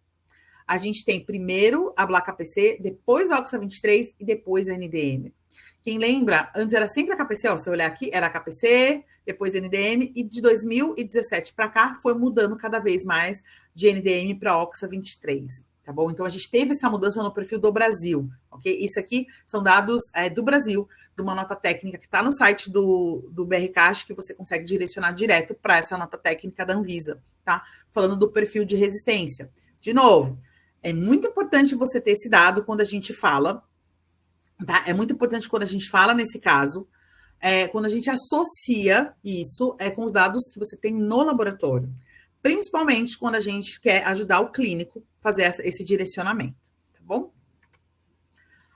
A gente tem primeiro a BLA-KPC, depois a OXA 23 e depois a NDM. Quem lembra, antes era sempre a KPC, ó, se eu olhar aqui, era a KPC, depois a NDM, e de 2017 para cá foi mudando cada vez mais de NDM para OXA 23, tá bom? Então, a gente teve essa mudança no perfil do Brasil, ok? Isso aqui são dados do Brasil, de uma nota técnica que está no site do BRCAST, que você consegue direcionar direto para essa nota técnica da Anvisa, tá? Falando do perfil de resistência. De novo, é muito importante você ter esse dado quando a gente fala, tá? É muito importante quando a gente fala nesse caso, quando a gente associa isso com os dados que você tem no laboratório. Principalmente quando a gente quer ajudar o clínico a fazer esse direcionamento, tá bom?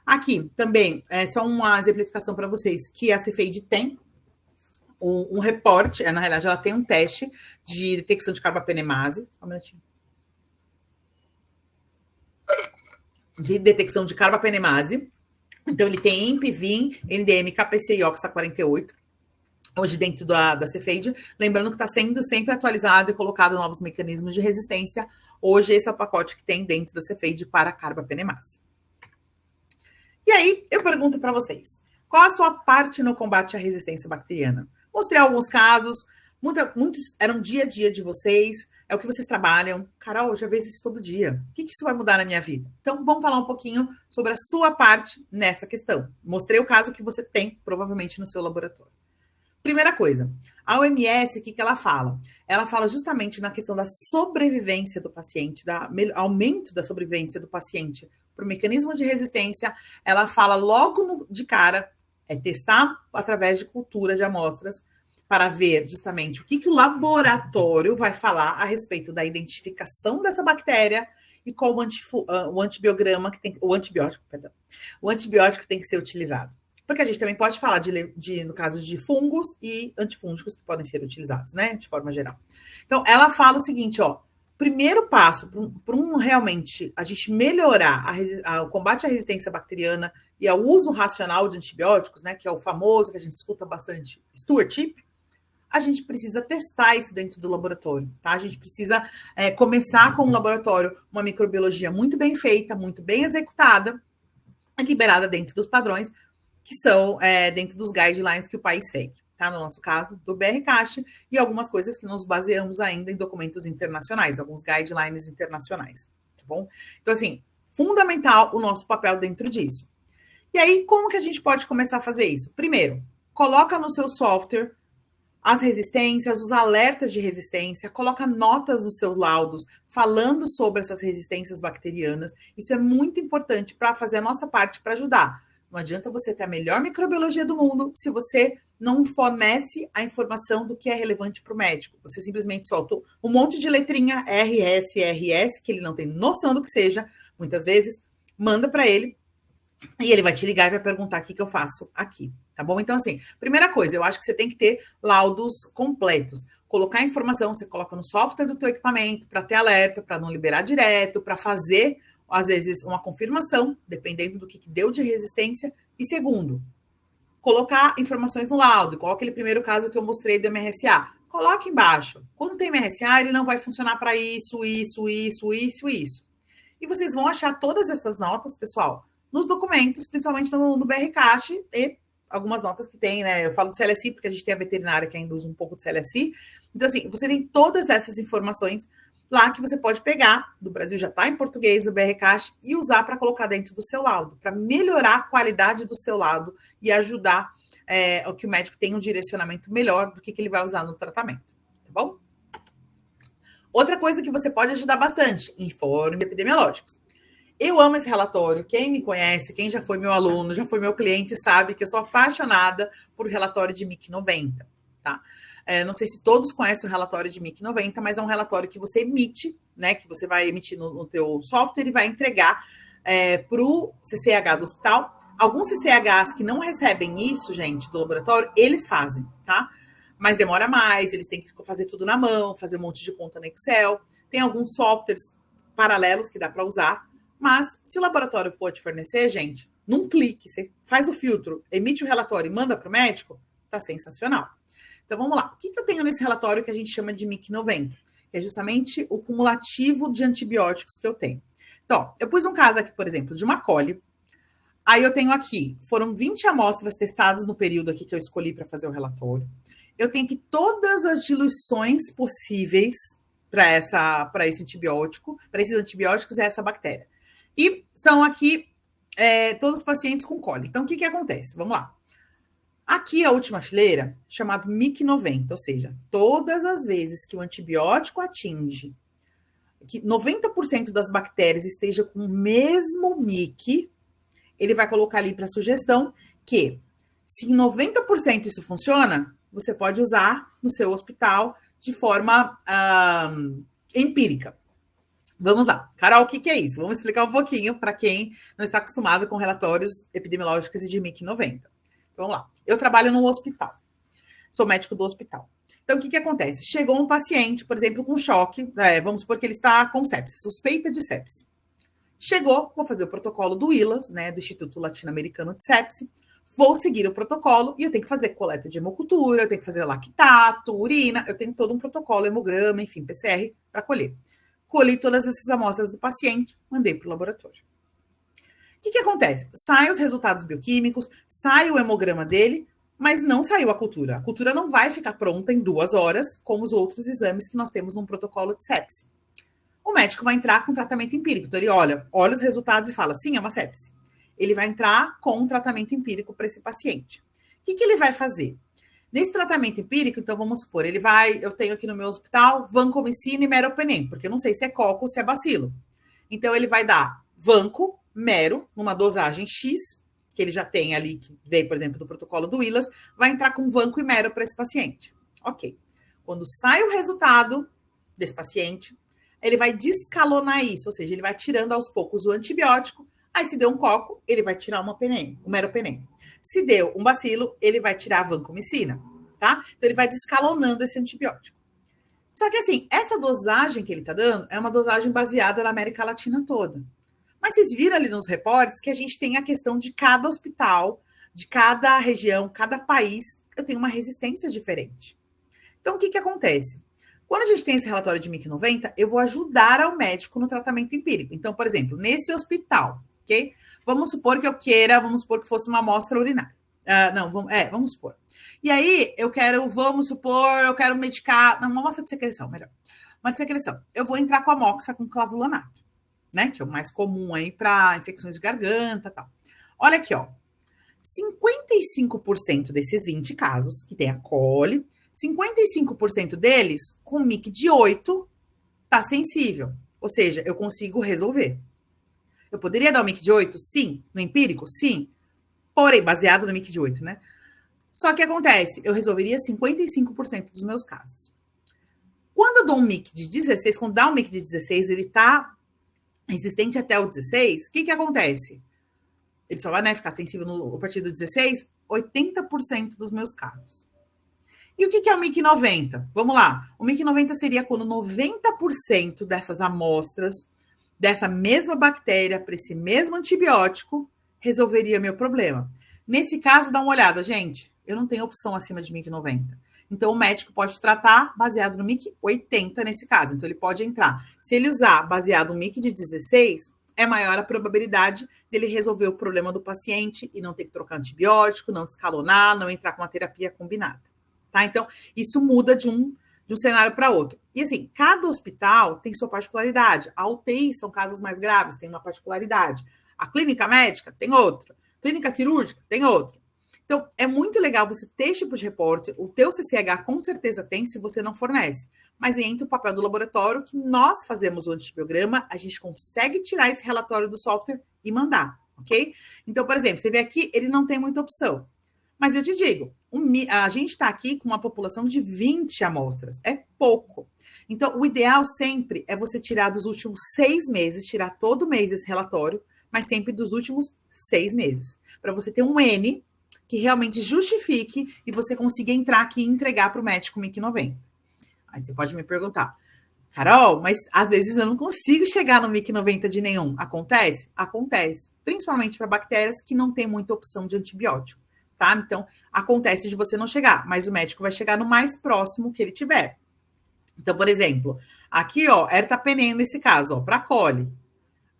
Aqui também, só uma exemplificação para vocês, que a Cefeide tem um reporte, na realidade ela tem um teste de detecção de carbapenemase, só um minutinho. De detecção de carbapenemase. Então, ele tem INP, VIN, NDM, KPC e OXA 48, hoje dentro da Cefeide. Lembrando que está sendo sempre atualizado e colocado novos mecanismos de resistência. Hoje, esse é o pacote que tem dentro da Cefeide para carbapenemase. E aí, eu pergunto para vocês, qual a sua parte no combate à resistência bacteriana? Mostrei alguns casos, muitos eram dia a dia de vocês, é o que vocês trabalham. Carol, eu já vejo isso todo dia. O que isso vai mudar na minha vida? Então, vamos falar um pouquinho sobre a sua parte nessa questão. Mostrei o caso que você tem, provavelmente, no seu laboratório. Primeira coisa, a OMS, o que ela fala? Ela fala justamente na questão da sobrevivência do paciente, aumento da sobrevivência do paciente para o mecanismo de resistência. Ela fala logo de cara, testar através de cultura de amostras, para ver justamente o que o laboratório vai falar a respeito da identificação dessa bactéria e qual o antibiograma que tem, o antibiótico tem que ser utilizado. Porque a gente também pode falar no caso de fungos e antifúngicos que podem ser utilizados, né, de forma geral. Então, ela fala o seguinte, ó, primeiro passo para realmente a gente melhorar o combate à resistência bacteriana e ao uso racional de antibióticos, né, que é o famoso que a gente escuta bastante, stewardship, a gente precisa testar isso dentro do laboratório, tá? A gente precisa começar com um laboratório, uma microbiologia muito bem feita, muito bem executada, liberada dentro dos padrões, que são dentro dos guidelines que o país segue, tá? No nosso caso, do BRCAST, e algumas coisas que nos baseamos ainda em documentos internacionais, alguns guidelines internacionais, tá bom? Então, assim, fundamental o nosso papel dentro disso. E aí, como que a gente pode começar a fazer isso? Primeiro, coloca no seu software as resistências, os alertas de resistência, coloca notas nos seus laudos falando sobre essas resistências bacterianas. Isso é muito importante para fazer a nossa parte para ajudar. Não adianta você ter a melhor microbiologia do mundo se você não fornece a informação do que é relevante para o médico. Você simplesmente solta um monte de letrinha RS, que ele não tem noção do que seja, muitas vezes, manda para ele e ele vai te ligar e vai perguntar o que eu faço aqui, tá bom? Então, assim, primeira coisa, eu acho que você tem que ter laudos completos. Colocar a informação, você coloca no software do teu equipamento para ter alerta, para não liberar direto, para fazer, às vezes, uma confirmação, dependendo do que deu de resistência. E segundo, colocar informações no laudo, igual aquele primeiro caso que eu mostrei do MRSA. Coloca embaixo. Quando tem MRSA, ele não vai funcionar para isso. E vocês vão achar todas essas notas, pessoal, nos documentos, principalmente no BRCAST e algumas notas que tem, né? Eu falo do CLSI porque a gente tem a veterinária que ainda usa um pouco do CLSI. Então, assim, você tem todas essas informações lá que você pode pegar, do Brasil já está em português, do BRCAST, e usar para colocar dentro do seu laudo, para melhorar a qualidade do seu laudo e ajudar o que o médico tenha um direcionamento melhor do que ele vai usar no tratamento, tá bom? Outra coisa que você pode ajudar bastante, informes epidemiológicos. Eu amo esse relatório. Quem me conhece, quem já foi meu aluno, já foi meu cliente, sabe que eu sou apaixonada por relatório de MIC 90, tá? Não sei se todos conhecem o relatório de MIC 90, mas é um relatório que você emite, né? Que você vai emitir no teu software e vai entregar para o CCH do hospital. Alguns CCHs que não recebem isso, gente, do laboratório, eles fazem, tá? Mas demora mais, eles têm que fazer tudo na mão, fazer um monte de conta no Excel. Tem alguns softwares paralelos que dá para usar, mas se o laboratório pode fornecer, gente, num clique, você faz o filtro, emite o relatório e manda para o médico, tá sensacional. Então, vamos lá. O que eu tenho nesse relatório que a gente chama de MIC 90? Que é justamente o cumulativo de antibióticos que eu tenho. Então, eu pus um caso aqui, por exemplo, de uma coli. Aí eu tenho aqui, foram 20 amostras testadas no período aqui que eu escolhi para fazer o relatório. Eu tenho aqui todas as diluições possíveis para esse antibiótico, para esses antibióticos e essa bactéria. E são aqui todos os pacientes com coli. Então, o que acontece? Vamos lá. Aqui, a última fileira, chamado MIC 90, ou seja, todas as vezes que o antibiótico atinge que 90% das bactérias esteja com o mesmo MIC, ele vai colocar ali para sugestão que, se em 90% isso funciona, você pode usar no seu hospital de forma empírica. Vamos lá. Carol, o que é isso? Vamos explicar um pouquinho para quem não está acostumado com relatórios epidemiológicos e de MIC 90. Vamos lá. Eu trabalho num hospital. Sou médico do hospital. Então, o que acontece? Chegou um paciente, por exemplo, com choque. Vamos supor que ele está com sepse, suspeita de sepse. Chegou, vou fazer o protocolo do ILAS, né, do Instituto Latino-Americano de Sepse. Vou seguir o protocolo e eu tenho que fazer coleta de hemocultura, eu tenho que fazer lactato, urina, eu tenho todo um protocolo, hemograma, enfim, PCR, para colher. Colhi todas essas amostras do paciente, mandei para o laboratório. O que acontece? Saem os resultados bioquímicos, sai o hemograma dele, mas não saiu a cultura. A cultura não vai ficar pronta em 2 horas, como os outros exames que nós temos num protocolo de sepse. O médico vai entrar com tratamento empírico. Então, ele olha os resultados e fala, sim, é uma sepse. Ele vai entrar com um tratamento empírico para esse paciente. O que ele vai fazer? Nesse tratamento empírico, então, vamos supor, eu tenho aqui no meu hospital vancomicina e meropenem, porque eu não sei se é coco ou se é bacilo. Então, ele vai dar vanco, mero, numa dosagem X, que ele já tem ali, que veio, por exemplo, do protocolo do ILAS, vai entrar com vanco e mero para esse paciente. Ok. Quando sai o resultado desse paciente, ele vai descalonar isso, ou seja, ele vai tirando aos poucos o antibiótico. Aí, se deu um coco, ele vai tirar um meropenem. Se deu um bacilo, ele vai tirar a vancomicina, tá? Então, ele vai descalonando esse antibiótico. Só que, assim, essa dosagem que ele tá dando é uma dosagem baseada na América Latina toda. Mas vocês viram ali nos reportes que a gente tem a questão de cada hospital, de cada região, cada país, eu tenho uma resistência diferente. Então, o que acontece? Quando a gente tem esse relatório de MIC 90, eu vou ajudar ao médico no tratamento empírico. Então, por exemplo, nesse hospital, ok? Vamos supor que fosse uma amostra urinária. Vamos supor. E aí, eu quero medicar, uma amostra de secreção, melhor. Uma de secreção. Eu vou entrar com a moxa com clavulanato, né? Que é o mais comum aí para infecções de garganta e tal. Olha aqui, ó. 55% desses 20 casos que tem a coli, 55% deles, com MIC de 8, tá sensível. Ou seja, eu consigo resolver. Eu poderia dar o MIC de 8? Sim. No empírico? Sim. Porém, baseado no MIC de 8, né? Só que acontece, eu resolveria 55% dos meus casos. Quando eu dou um MIC de 16, quando dá um MIC de 16, ele tá resistente até o 16, o que acontece? Ele só vai ficar sensível a partir do 16, 80% dos meus casos. E o que é o MIC 90? Vamos lá. O MIC 90 seria quando 90% dessas amostras, dessa mesma bactéria, para esse mesmo antibiótico, resolveria meu problema. Nesse caso, dá uma olhada, gente. Eu não tenho opção acima de MIC 90. Então, o médico pode tratar baseado no MIC 80 nesse caso. Então, ele pode entrar. Se ele usar baseado no MIC de 16, é maior a probabilidade dele resolver o problema do paciente e não ter que trocar antibiótico, não descalonar, não entrar com uma terapia combinada. Tá? Então, isso muda de um cenário para outro. E assim, cada hospital tem sua particularidade. A UTI são casos mais graves, tem uma particularidade. A clínica médica tem outra. Clínica cirúrgica tem outra. Então, é muito legal você ter esse tipo de reporte. O teu CCH com certeza tem, se você não fornece. Mas entra o papel do laboratório, que nós fazemos o antibiograma, a gente consegue tirar esse relatório do software e mandar, ok? Então, por exemplo, você vê aqui, ele não tem muita opção. Mas eu te digo, a gente está aqui com uma população de 20 amostras. É pouco. Então, o ideal sempre é você tirar dos últimos 6 meses, tirar todo mês esse relatório, mas sempre dos últimos 6 meses. Para você ter um N que realmente justifique e você consiga entrar aqui e entregar para o médico MIC 90. Aí você pode me perguntar, Carol, mas às vezes eu não consigo chegar no MIC 90 de nenhum. Acontece? Acontece. Principalmente para bactérias que não tem muita opção de antibiótico. Tá? Então, acontece de você não chegar, mas o médico vai chegar no mais próximo que ele tiver. Então, por exemplo, aqui, ó, ertapenem nesse caso, ó, para coli.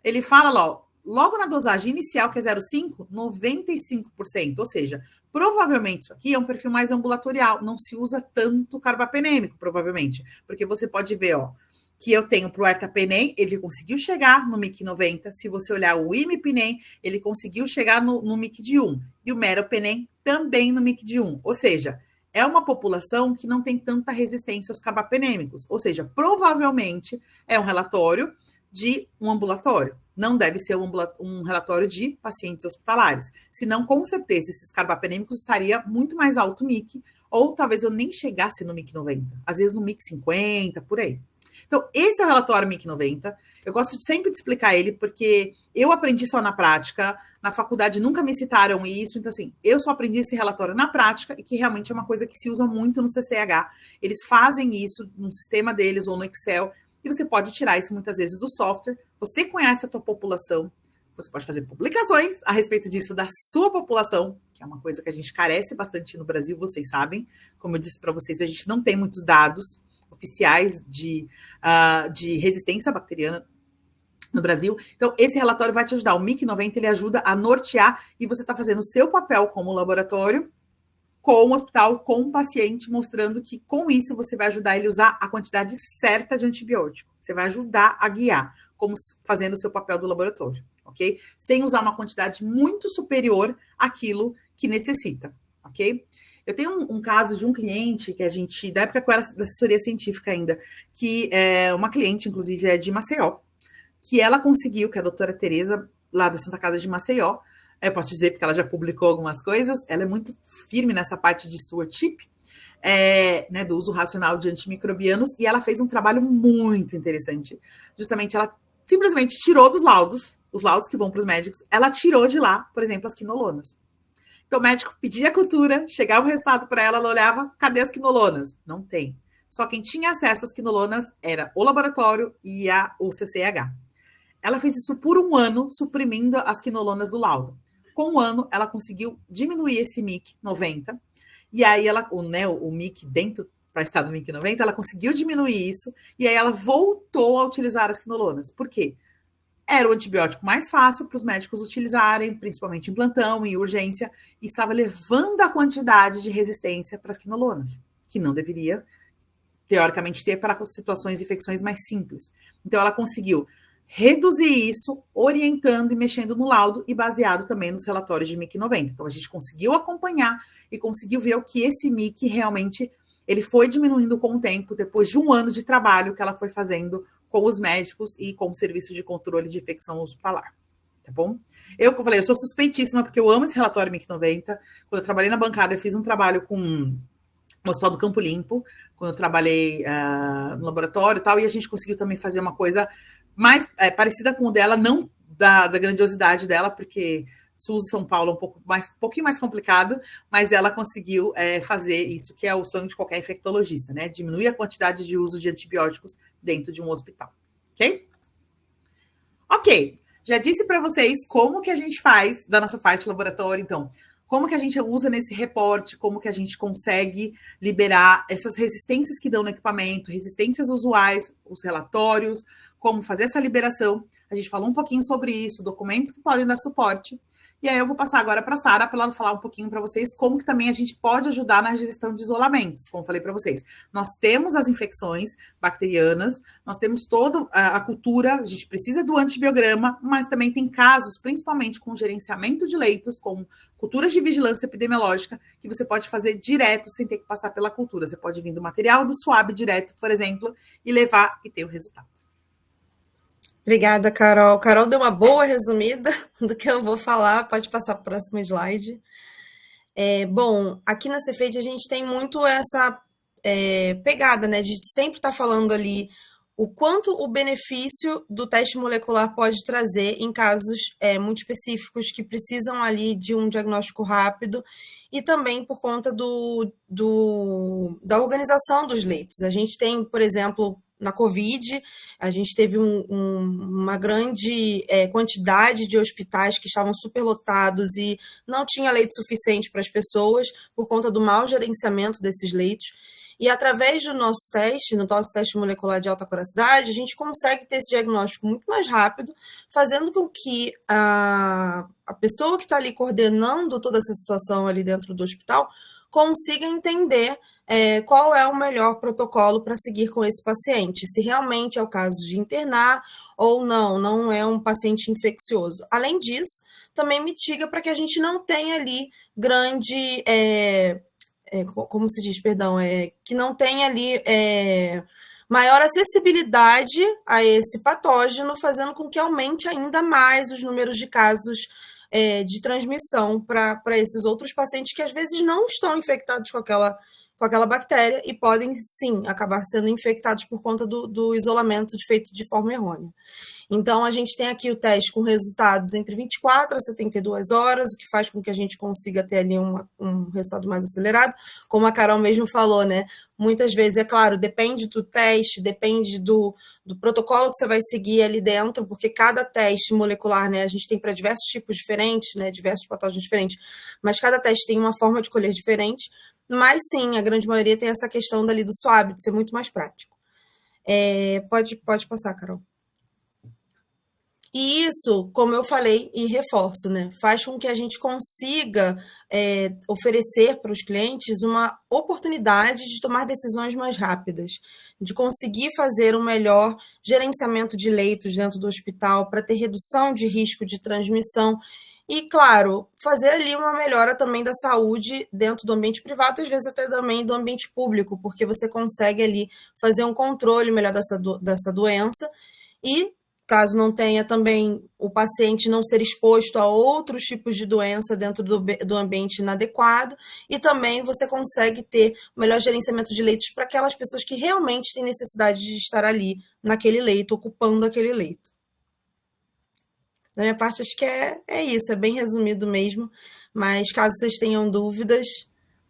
Ele fala lá, ó, logo na dosagem inicial, que é 0,5, 95%. Ou seja, provavelmente isso aqui é um perfil mais ambulatorial, não se usa tanto carbapenêmico, provavelmente. Porque você pode ver, ó, que eu tenho para o ertapenem, ele conseguiu chegar no MIC 90. Se você olhar o imipenem, ele conseguiu chegar no MIC de 1. E o meropenem também no MIC de 1. Ou seja, é uma população que não tem tanta resistência aos carbapenêmicos. Ou seja, provavelmente é um relatório de um ambulatório. Não deve ser um relatório de pacientes hospitalares. Senão, com certeza, esses carbapenêmicos estaria muito mais alto MIC, ou talvez eu nem chegasse no MIC 90. Às vezes no MIC 50, por aí. Então, esse é o relatório MIC 90. Eu gosto sempre de explicar ele, porque eu aprendi só na prática, na faculdade nunca me citaram isso, então assim, eu só aprendi esse relatório na prática, e que realmente é uma coisa que se usa muito no CCH. Eles fazem isso no sistema deles ou no Excel, e você pode tirar isso muitas vezes do software. Você conhece a tua população, você pode fazer publicações a respeito disso da sua população, que é uma coisa que a gente carece bastante no Brasil, vocês sabem. Como eu disse para vocês, a gente não tem muitos dados oficiais de resistência bacteriana no Brasil. Então, esse relatório vai te ajudar. O MIC 90, ele ajuda a nortear, e você está fazendo o seu papel como laboratório, com o hospital, com o paciente, mostrando que com isso você vai ajudar ele a usar a quantidade certa de antibiótico. Você vai ajudar a guiar, como fazendo o seu papel do laboratório, ok? Sem usar uma quantidade muito superior àquilo que necessita, ok? Eu tenho um caso de um cliente que a gente, da época que eu era da assessoria científica ainda, que é uma cliente, inclusive, é de Maceió, que ela conseguiu, que é a doutora Tereza, lá da Santa Casa de Maceió, eu posso dizer porque ela já publicou algumas coisas, ela é muito firme nessa parte de stewardship, né, do uso racional de antimicrobianos, e ela fez um trabalho muito interessante. Justamente, ela simplesmente tirou dos laudos, os laudos que vão para os médicos, ela tirou de lá, por exemplo, as quinolonas. Então, o médico pedia a cultura, chegava o resultado para ela, ela olhava, cadê as quinolonas? Não tem. Só quem tinha acesso às quinolonas era o laboratório e o CCH. Ela fez isso por um ano, suprimindo as quinolonas do laudo. Com um ano, ela conseguiu diminuir esse MIC 90, e aí o MIC dentro, para estar no MIC 90, ela conseguiu diminuir isso, e aí ela voltou a utilizar as quinolonas. Por quê? Era o antibiótico mais fácil para os médicos utilizarem, principalmente em plantão, em urgência, e estava levando a quantidade de resistência para as quinolonas, que não deveria, teoricamente, ter para situações de infecções mais simples. Então, ela conseguiu reduzir isso, orientando e mexendo no laudo e baseado também nos relatórios de MIC 90. Então, a gente conseguiu acompanhar e conseguiu ver o que esse MIC realmente ele foi diminuindo com o tempo, depois de um ano de trabalho que ela foi fazendo com os médicos e com o serviço de controle de infecção hospitalar, tá bom? Como eu falei, eu sou suspeitíssima, porque eu amo esse relatório MIC 90. Quando eu trabalhei na bancada, eu fiz um trabalho com o Hospital do Campo Limpo, quando eu trabalhei no laboratório e tal, e a gente conseguiu também fazer uma coisa mais parecida com o dela, não da grandiosidade dela, porque SUS São Paulo é um pouquinho mais complicado, mas ela conseguiu fazer isso, que é o sonho de qualquer infectologista, né? Diminuir a quantidade de uso de antibióticos dentro de um hospital, ok? Ok, já disse para vocês como que a gente faz da nossa parte laboratório, então, como que a gente usa nesse reporte, como que a gente consegue liberar essas resistências que dão no equipamento, resistências usuais, os relatórios, como fazer essa liberação. A gente falou um pouquinho sobre isso, documentos que podem dar suporte. E aí eu vou passar agora para a Sara para ela falar um pouquinho para vocês como que também a gente pode ajudar na gestão de isolamentos. Como eu falei para vocês, nós temos as infecções bacterianas, nós temos toda a cultura, a gente precisa do antibiograma, mas também tem casos, principalmente com gerenciamento de leitos, com culturas de vigilância epidemiológica, que você pode fazer direto sem ter que passar pela cultura. Você pode vir do material do SWAB direto, por exemplo, e levar e ter o resultado. Obrigada, Carol. Carol deu uma boa resumida do que eu vou falar. Pode passar para o próximo slide. Bom, aqui na Cefeid a gente tem muito essa pegada, né? De sempre estar falando ali o quanto o benefício do teste molecular pode trazer em casos muito específicos que precisam ali de um diagnóstico rápido e também por conta da organização dos leitos. A gente tem, por exemplo, na Covid, a gente teve uma grande quantidade de hospitais que estavam superlotados e não tinha leito suficiente para as pessoas por conta do mau gerenciamento desses leitos. E através do nosso teste, no nosso teste molecular de alta curiosidade, a gente consegue ter esse diagnóstico muito mais rápido, fazendo com que a pessoa que está ali coordenando toda essa situação ali dentro do hospital consiga entender qual é o melhor protocolo para seguir com esse paciente, se realmente é o caso de internar ou não é um paciente infeccioso. Além disso, também mitiga para que a gente não tenha ali grande... como se diz, perdão, que não tenha ali maior acessibilidade a esse patógeno, fazendo com que aumente ainda mais os números de casos de transmissão para esses outros pacientes que às vezes não estão infectados com aquela bactéria e podem, sim, acabar sendo infectados por conta do isolamento feito de forma errônea. Então, a gente tem aqui o teste com resultados entre 24 a 72 horas, o que faz com que a gente consiga ter ali um resultado mais acelerado. Como a Carol mesmo falou, né? Muitas vezes, é claro, depende do teste, depende do protocolo que você vai seguir ali dentro, porque cada teste molecular, né? A gente tem para diversos tipos diferentes, né? Diversos patógenos diferentes, mas cada teste tem uma forma de colher diferente. Mas, sim, a grande maioria tem essa questão dali do SWAB, de ser muito mais prático. Pode passar, Carol. E isso, como eu falei e reforço, né, faz com que a gente consiga oferecer para os clientes uma oportunidade de tomar decisões mais rápidas, de conseguir fazer um melhor gerenciamento de leitos dentro do hospital para ter redução de risco de transmissão e, claro, fazer ali uma melhora também da saúde dentro do ambiente privado, às vezes até também do ambiente público, porque você consegue ali fazer um controle melhor dessa doença e caso não tenha também o paciente não ser exposto a outros tipos de doença dentro do ambiente inadequado, e também você consegue ter o melhor gerenciamento de leitos para aquelas pessoas que realmente têm necessidade de estar ali naquele leito, ocupando aquele leito. Da minha parte, acho que é isso, é bem resumido mesmo, mas caso vocês tenham dúvidas,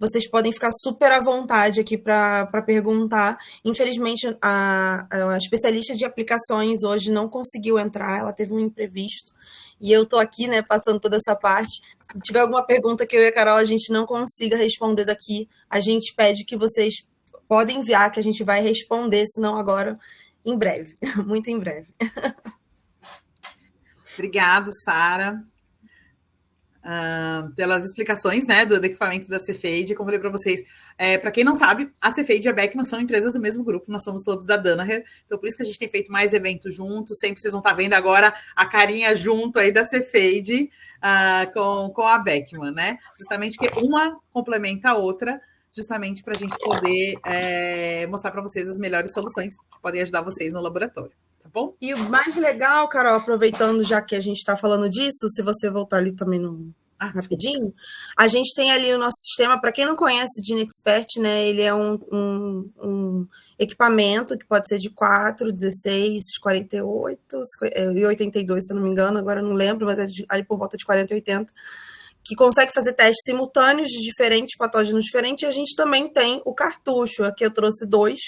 vocês podem ficar super à vontade aqui para perguntar. Infelizmente, a especialista de aplicações hoje não conseguiu entrar, ela teve um imprevisto, e eu estou aqui, né, passando toda essa parte. Se tiver alguma pergunta que eu e a Carol a gente não consiga responder daqui, a gente pede que vocês podem enviar, que a gente vai responder, senão agora, em breve, muito em breve. Obrigada, Sara. Pelas explicações, né, do equipamento da Cefeid. Como eu falei para vocês, para quem não sabe, a Cefeid e a Beckman são empresas do mesmo grupo, nós somos todos da Danaher, então por isso que a gente tem feito mais eventos juntos, sempre vocês vão estar vendo agora a carinha junto aí da Cefeid com a Beckman, né, justamente porque uma complementa a outra, justamente para a gente poder mostrar para vocês as melhores soluções que podem ajudar vocês no laboratório. Tá bom? E o mais legal, Carol, aproveitando já que a gente está falando disso, se você voltar ali também rapidinho, a gente tem ali o nosso sistema, para quem não conhece o GeneXpert, né, ele é um equipamento que pode ser de 4, 16, 48 e 82, se eu não me engano, agora eu não lembro, mas é ali por volta de 40 e 80, que consegue fazer testes simultâneos de diferentes patógenos diferentes, e a gente também tem o cartucho, aqui eu trouxe 2,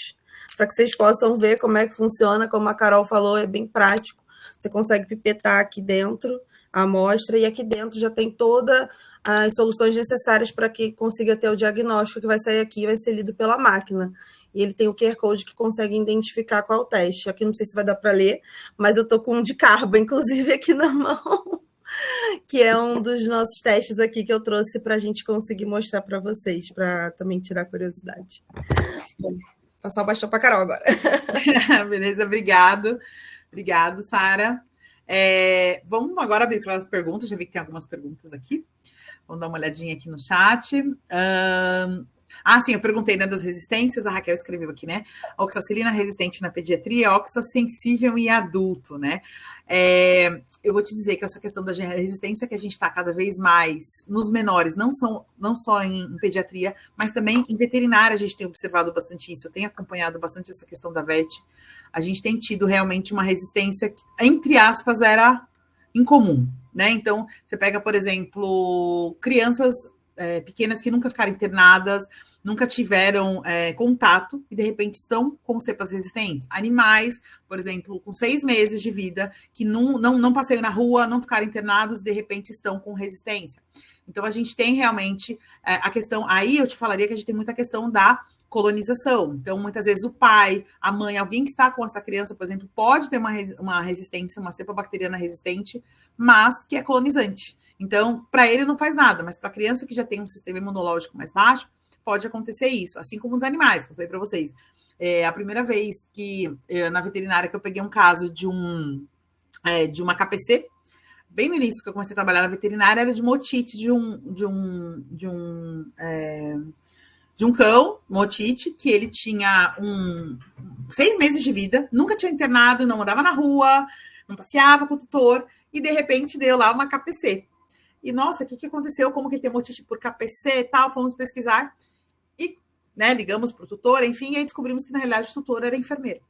para que vocês possam ver como é que funciona, como a Carol falou, é bem prático. Você consegue pipetar aqui dentro a amostra, e aqui dentro já tem toda as soluções necessárias para que consiga ter o diagnóstico que vai sair aqui e vai ser lido pela máquina. E ele tem o QR Code que consegue identificar qual é o teste. Aqui não sei se vai dar para ler, mas eu estou com um de carbo, inclusive, aqui na mão, que é um dos nossos testes aqui que eu trouxe para a gente conseguir mostrar para vocês, para também tirar curiosidade. Bom, passar o bastão para a Carol agora. Beleza, obrigado. Obrigado, Sara. Vamos agora abrir para as perguntas. Já vi que tem algumas perguntas aqui. Vamos dar uma olhadinha aqui no chat. Sim, eu perguntei, né, das resistências. A Raquel escreveu aqui, né? Oxacilina resistente na pediatria, oxassensível em adulto, né? Eu vou te dizer que essa questão da resistência que a gente está cada vez mais nos menores, não só em pediatria, mas também em veterinária a gente tem observado bastante isso. Eu tenho acompanhado bastante essa questão da VET. A gente tem tido realmente uma resistência que, entre aspas, era incomum, né? Então, você pega, por exemplo, crianças pequenas que nunca ficaram internadas, nunca tiveram contato e, de repente, estão com cepas resistentes. Animais, por exemplo, com 6 meses de vida, que não passeiam na rua, não ficaram internados, de repente estão com resistência. Então, a gente tem realmente a questão... Aí eu te falaria que a gente tem muita questão da colonização. Então, muitas vezes o pai, a mãe, alguém que está com essa criança, por exemplo, pode ter uma resistência, uma cepa bacteriana resistente, mas que é colonizante. Então, para ele não faz nada, mas para a criança que já tem um sistema imunológico mais baixo, pode acontecer isso, assim como nos animais, que eu falei para vocês. A primeira vez que, na veterinária, que eu peguei um caso de uma KPC, bem no início que eu comecei a trabalhar na veterinária, era de uma otite de um cão, uma otite, que ele tinha 6 meses de vida, nunca tinha internado, não andava na rua, não passeava com o tutor, e de repente deu lá uma KPC. E, nossa, o que aconteceu? Como que tem otite por KPC e tal? Fomos pesquisar e, né, ligamos para o tutor, enfim, e aí descobrimos que, na realidade, o tutor era enfermeiro.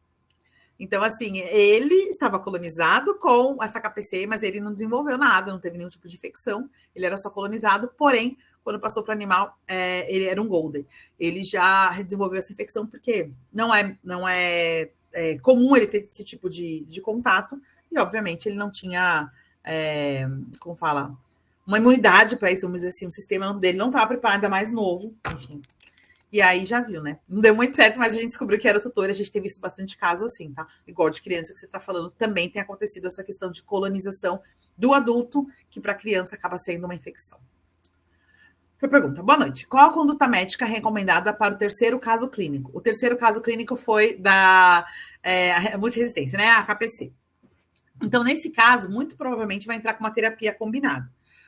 Então, assim, ele estava colonizado com essa KPC, mas ele não desenvolveu nada, não teve nenhum tipo de infecção, ele era só colonizado, porém, quando passou para o animal, ele era um golden. Ele já desenvolveu essa infecção porque não é comum ele ter esse tipo de contato, e, obviamente, ele não tinha, como fala, uma imunidade para isso, vamos dizer assim, o sistema dele não estava preparado, ainda mais novo, enfim. E aí já viu, né? Não deu muito certo, mas a gente descobriu que era o tutor, a gente tem visto bastante caso assim, tá? Igual de criança que você está falando, também tem acontecido essa questão de colonização do adulto, que para a criança acaba sendo uma infecção. Outra pergunta. Boa noite. Qual a conduta médica recomendada para o terceiro caso clínico? O terceiro caso clínico foi da multiresistência, né? A KPC. Então, nesse caso, muito provavelmente vai entrar com uma terapia combinada.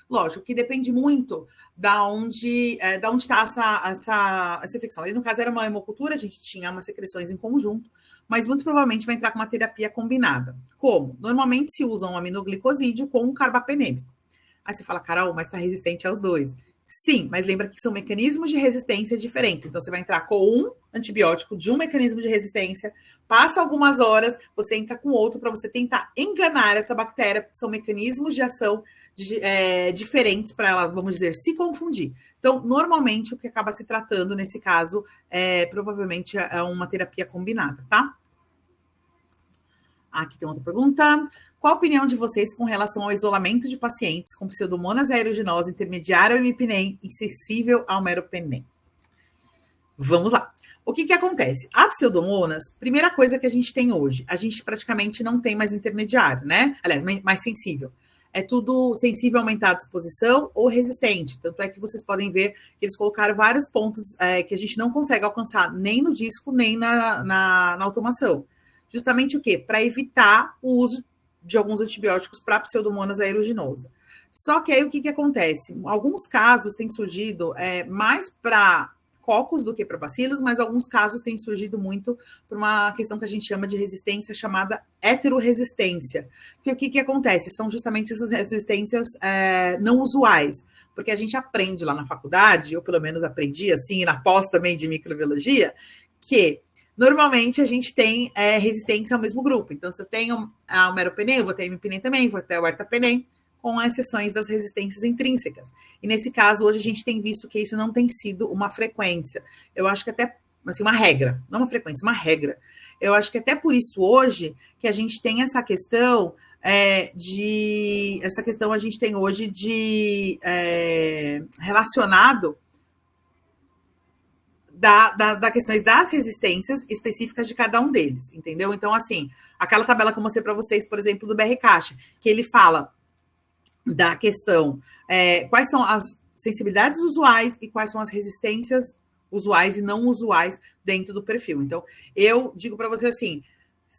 Lógico que depende muito da onde está essa infecção. Ali, no caso, era uma hemocultura, a gente tinha umas secreções em conjunto, mas muito provavelmente vai entrar com uma terapia combinada. Como? Normalmente se usa um aminoglicosídeo com um carbapenêmico. Aí você fala, Carol, mas está resistente aos dois. Sim, mas lembra que são mecanismos de resistência diferentes. Então, você vai entrar com um antibiótico de um mecanismo de resistência, passa algumas horas, você entra com outro para você tentar enganar essa bactéria, porque são mecanismos de ação diferentes para ela, vamos dizer, se confundir. Então, normalmente, o que acaba se tratando nesse caso provavelmente é uma terapia combinada, tá? Aqui tem outra pergunta. Qual a opinião de vocês com relação ao isolamento de pacientes com pseudomonas aeruginosa intermediária ao imipenem insensível ao meropenem? Vamos lá. O que acontece? A pseudomonas, primeira coisa que a gente tem hoje, a gente praticamente não tem mais intermediário, né? Aliás, mais sensível. É tudo sensível a aumentar a disposição ou resistente. Tanto é que vocês podem ver que eles colocaram vários pontos que a gente não consegue alcançar nem no disco, nem na automação. Justamente o quê? Para evitar o uso de alguns antibióticos para pseudomonas aeruginosa. Só que aí o que acontece? Alguns casos têm surgido mais para cocos do que para bacilos, mas alguns casos têm surgido muito por uma questão que a gente chama de resistência chamada heteroresistência. O que acontece? São justamente essas resistências não usuais, porque a gente aprende lá na faculdade, eu pelo menos aprendi assim, e na pós também de microbiologia, que normalmente a gente tem resistência ao mesmo grupo. Então, se eu tenho o meropenem, eu vou ter imipenem também, vou ter o ertapenem, com exceções das resistências intrínsecas. E nesse caso, hoje a gente tem visto que isso não tem sido uma frequência. Eu acho que até, assim, uma regra, não uma frequência, uma regra. Eu acho que até por isso hoje que a gente tem essa questão essa questão a gente tem hoje de relacionado da questões das resistências específicas de cada um deles, entendeu? Então, assim, aquela tabela que eu mostrei para vocês, por exemplo, do BR Caixa, que ele fala da questão quais são as sensibilidades usuais e quais são as resistências usuais e não usuais dentro do perfil. Então, eu digo para você assim,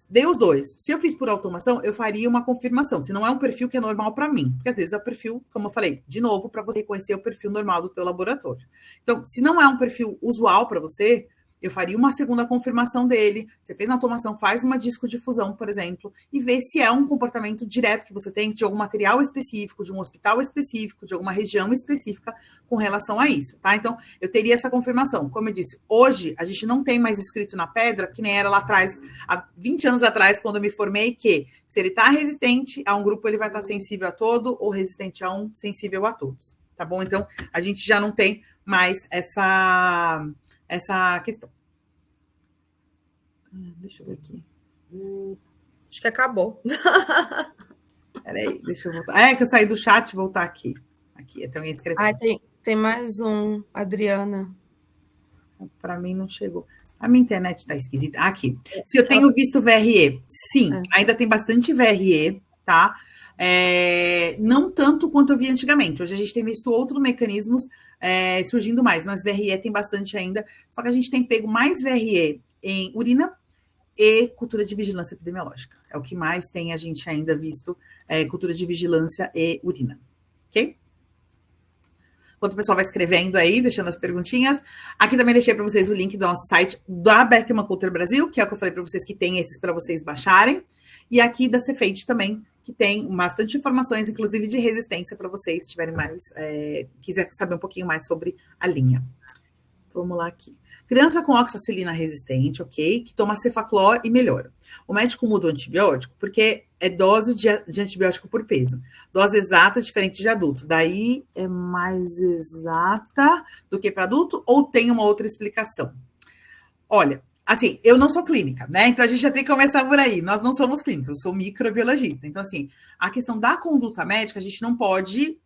dei os dois. Se eu fiz por automação, eu faria uma confirmação. Se não é um perfil que é normal para mim. Porque às vezes é o perfil, como eu falei, de novo, para você conhecer o perfil normal do teu laboratório. Então, se não é um perfil usual para você, eu faria uma segunda confirmação dele. Você fez na automação, faz uma discodifusão, por exemplo, e vê se é um comportamento direto que você tem de algum material específico, de um hospital específico, de alguma região específica com relação a isso, tá? Então, eu teria essa confirmação. Como eu disse, hoje a gente não tem mais escrito na pedra, que nem era lá atrás, há 20 anos atrás, quando eu me formei, que se ele está resistente a um grupo, ele vai estar sensível a todo, ou resistente a um, sensível a todos, tá bom? Então, a gente já não tem mais essa questão. Deixa eu ver aqui. Acho que acabou. Peraí, deixa eu voltar. É que eu saí do chat e voltar aqui. Aqui, tem alguém escrevendo. Tem mais um, Adriana. Para mim não chegou. A minha internet está esquisita. Aqui. Se eu tenho visto VRE, sim, ainda tem bastante VRE, tá? Não tanto quanto eu vi antigamente. Hoje a gente tem visto outros mecanismos surgindo mais, mas VRE tem bastante ainda. Só que a gente tem pego mais VRE em urina e cultura de vigilância epidemiológica. É o que mais tem a gente ainda visto, cultura de vigilância e urina. Ok? Enquanto o pessoal vai escrevendo aí, deixando as perguntinhas. Aqui também deixei para vocês o link do nosso site da Beckman Coulter Brasil, que é o que eu falei para vocês que tem esses para vocês baixarem. E aqui da Cefeite também, que tem bastante informações, inclusive de resistência, para vocês, se tiverem mais, quiser saber um pouquinho mais sobre a linha. Vamos lá aqui. Criança com oxacilina resistente, ok, que toma cefaclor e melhora. O médico muda o antibiótico porque é dose de antibiótico por peso. Dose exata diferente de adulto. Daí é mais exata do que para adulto ou tem uma outra explicação? Olha, assim, eu não sou clínica, né? Então a gente já tem que começar por aí. Nós não somos clínicos, eu sou microbiologista. Então, assim, a questão da conduta médica, a gente não pode,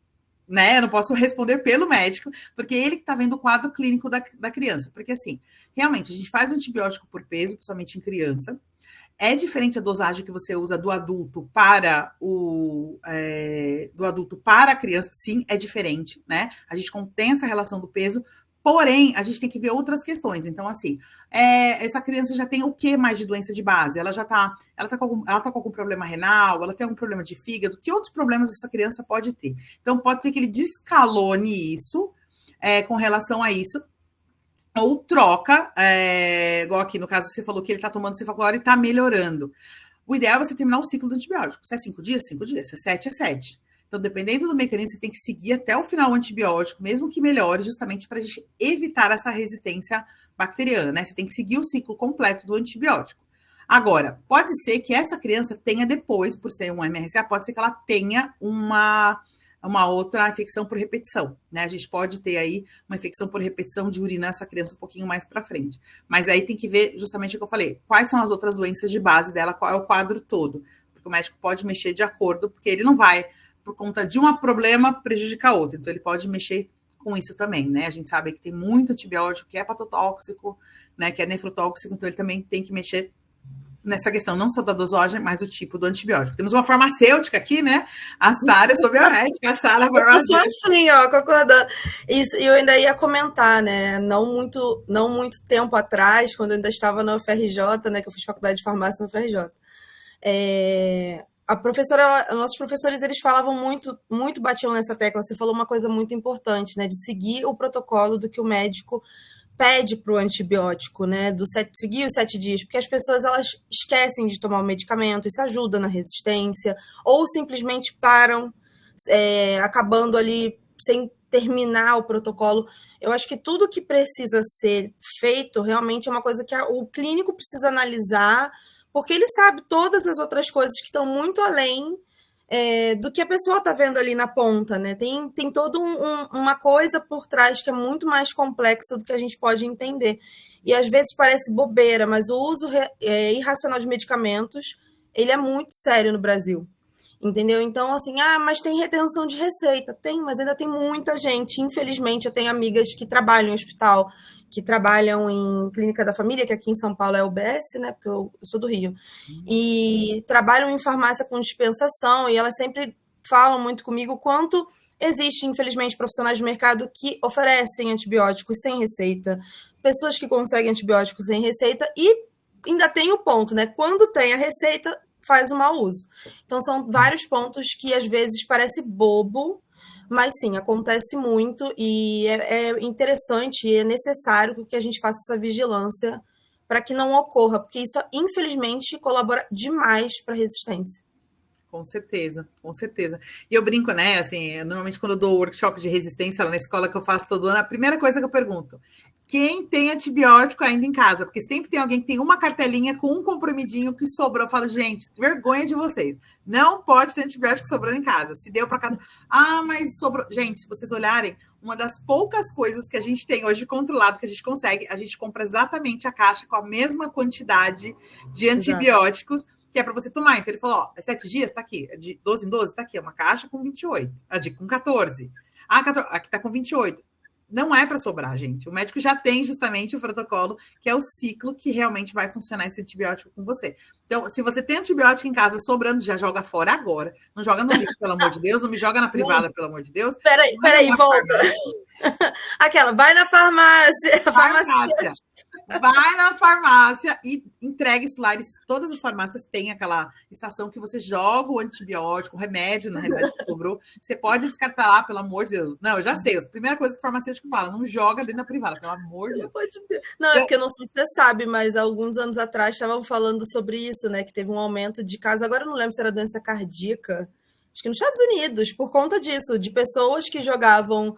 né? Eu não posso responder pelo médico, porque ele que está vendo o quadro clínico da criança. Porque, assim, realmente, a gente faz antibiótico por peso, principalmente em criança. É diferente a dosagem que você usa do adulto para a criança, sim, é diferente, né? A gente contém essa relação do peso, porém, a gente tem que ver outras questões. Então, assim, essa criança já tem o que mais de doença de base? Ela tá com algum problema renal, ela tem algum problema de fígado, que outros problemas essa criança pode ter? Então, pode ser que ele descalone isso com relação a isso, ou troca, igual aqui no caso você falou que ele está tomando cefaclor e está melhorando. O ideal é você terminar o ciclo do antibiótico. Se é 5 dias, 5 dias. Se é 7, é 7. Então, dependendo do mecanismo, você tem que seguir até o final o antibiótico, mesmo que melhore, justamente para a gente evitar essa resistência bacteriana, né? Você tem que seguir o ciclo completo do antibiótico. Agora, pode ser que essa criança tenha depois, por ser um MRSA, pode ser que ela tenha uma outra infecção por repetição, né? A gente pode ter aí uma infecção por repetição de urina nessa criança um pouquinho mais para frente. Mas aí tem que ver justamente o que eu falei, quais são as outras doenças de base dela, qual é o quadro todo. Porque o médico pode mexer de acordo, porque ele não vai, por conta de um problema, prejudicar outro. Então, ele pode mexer com isso também, né? A gente sabe que tem muito antibiótico que é hepatotóxico, né? Que é nefrotóxico, então ele também tem que mexer nessa questão, não só da dosagem, mas do tipo do antibiótico. Temos uma farmacêutica aqui, né? A Sara, eu sou biomédica, a Sara farmacêutica. Eu sou assim, ó, concordando. Isso, e eu ainda ia comentar, né? Não muito tempo atrás, quando eu ainda estava na UFRJ, né? Que eu fiz faculdade de farmácia na UFRJ. A professora, nossos professores, eles falavam muito batiam nessa tecla. Você falou uma coisa muito importante, né? De seguir o protocolo do que o médico pede para o antibiótico, né? Seguir os 7 dias, porque as pessoas elas esquecem de tomar o medicamento, isso ajuda na resistência, ou simplesmente param, acabando ali sem terminar o protocolo. Eu acho que tudo que precisa ser feito realmente é uma coisa que o clínico precisa analisar, porque ele sabe todas as outras coisas que estão muito além do que a pessoa está vendo ali na ponta, né? Tem toda uma coisa por trás que é muito mais complexa do que a gente pode entender. E às vezes parece bobeira, mas o uso irracional de medicamentos, ele é muito sério no Brasil. Entendeu? Então, assim, mas tem retenção de receita. Tem, mas ainda tem muita gente. Infelizmente, eu tenho amigas que trabalham em hospital, que trabalham em clínica da família, que aqui em São Paulo é UBS, né? Porque eu sou do Rio. E trabalham em farmácia com dispensação, e elas sempre falam muito comigo o quanto existe, infelizmente, profissionais de mercado que oferecem antibióticos sem receita, pessoas que conseguem antibióticos sem receita, e ainda tem o ponto, né? Quando tem a receita, faz o mau uso. Então, são vários pontos que às vezes parece bobo, mas sim, acontece muito e é interessante e é necessário que a gente faça essa vigilância para que não ocorra, porque isso, infelizmente, colabora demais para a resistência. Com certeza, com certeza. E eu brinco, né? Assim, normalmente quando eu dou workshop de resistência lá na escola que eu faço todo ano, a primeira coisa que eu pergunto: quem tem antibiótico ainda em casa? Porque sempre tem alguém que tem uma cartelinha com um comprimidinho que sobrou. Eu falo, gente, vergonha de vocês. Não pode ter antibiótico sobrando em casa. Se deu para cada. Mas sobrou. Gente, se vocês olharem, uma das poucas coisas que a gente tem hoje controlado, que a gente consegue, a gente compra exatamente a caixa com a mesma quantidade de antibióticos. Exato. Que é para você tomar. Então, ele falou, 7 dias, tá aqui. De 12 em 12, tá aqui. É uma caixa com 28. Com 14. 14. Aqui tá com 28. Não é para sobrar, gente. O médico já tem justamente o protocolo, que é o ciclo que realmente vai funcionar esse antibiótico com você. Então, se você tem antibiótico em casa sobrando, já joga fora agora. Não joga no lixo, pelo amor de Deus. Não me joga na privada, pelo amor de Deus. Peraí, volta. Aquela, vai na farmácia. Vai na farmácia e entrega isso lá. Todas as farmácias têm aquela estação que você joga o antibiótico, o remédio, na realidade, que sobrou. Você pode descartar lá, pelo amor de Deus. Não, eu já sei. A primeira coisa que o farmacêutico fala, não joga dentro da privada, pelo amor de Deus. Não, é porque eu não sei se você sabe, mas alguns anos atrás estavam falando sobre isso, né? Que teve um aumento de casos. Agora eu não lembro se era doença cardíaca. Acho que nos Estados Unidos, por conta disso, de pessoas que jogavam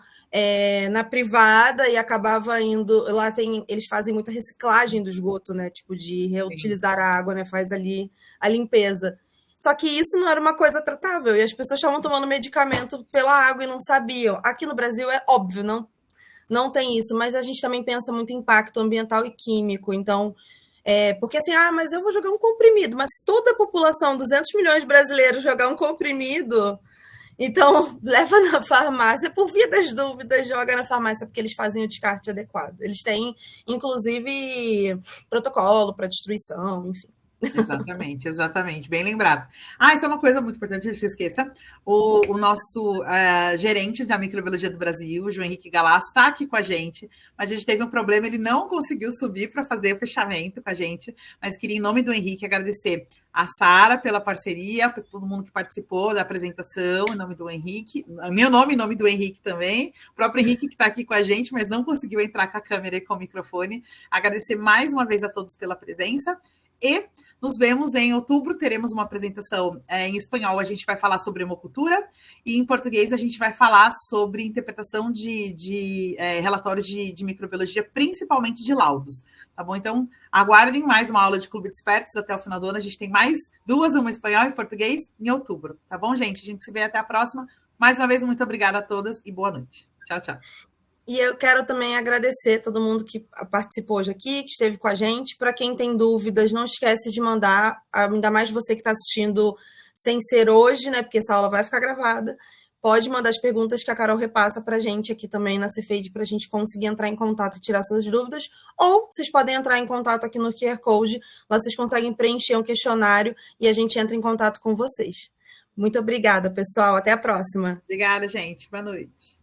na privada e acabava indo. Lá eles fazem muita reciclagem do esgoto, né? Tipo, de reutilizar a água, né? Faz ali a limpeza. Só que isso não era uma coisa tratável, e as pessoas estavam tomando medicamento pela água e não sabiam. Aqui no Brasil é óbvio, não tem isso, mas a gente também pensa muito em impacto ambiental e químico. Então, porque assim, mas eu vou jogar um comprimido, mas se toda a população, 200 milhões de brasileiros, jogar um comprimido, então leva na farmácia, por via das dúvidas, joga na farmácia, porque eles fazem o descarte adequado. Eles têm, inclusive, protocolo para destruição, enfim. Exatamente. Bem lembrado. Isso é uma coisa muito importante, a gente esqueça. O nosso gerente da microbiologia do Brasil, o João Henrique Galasso, está aqui com a gente, mas a gente teve um problema, ele não conseguiu subir para fazer o fechamento com a gente, mas queria, em nome do Henrique, agradecer a Sara pela parceria, para todo mundo que participou da apresentação, em nome do Henrique, meu nome, em nome do Henrique também, o próprio Henrique que está aqui com a gente, mas não conseguiu entrar com a câmera e com o microfone. Agradecer mais uma vez a todos pela presença e nos vemos em outubro, teremos uma apresentação em espanhol, a gente vai falar sobre hemocultura, e em português a gente vai falar sobre interpretação de relatórios de microbiologia, principalmente de laudos, tá bom? Então, aguardem mais uma aula de Clube de Expertos até o final do ano, a gente tem mais 2, uma em espanhol e em português, em outubro, tá bom, gente? A gente se vê até a próxima. Mais uma vez, muito obrigada a todas e boa noite. Tchau, tchau. E eu quero também agradecer todo mundo que participou hoje aqui, que esteve com a gente. Para quem tem dúvidas, não esquece de mandar, ainda mais você que está assistindo sem ser hoje, né? Porque essa aula vai ficar gravada. Pode mandar as perguntas que a Carol repassa para a gente aqui também na Cefeid, para a gente conseguir entrar em contato e tirar suas dúvidas. Ou vocês podem entrar em contato aqui no QR Code, lá vocês conseguem preencher um questionário e a gente entra em contato com vocês. Muito obrigada, pessoal. Até a próxima. Obrigada, gente. Boa noite.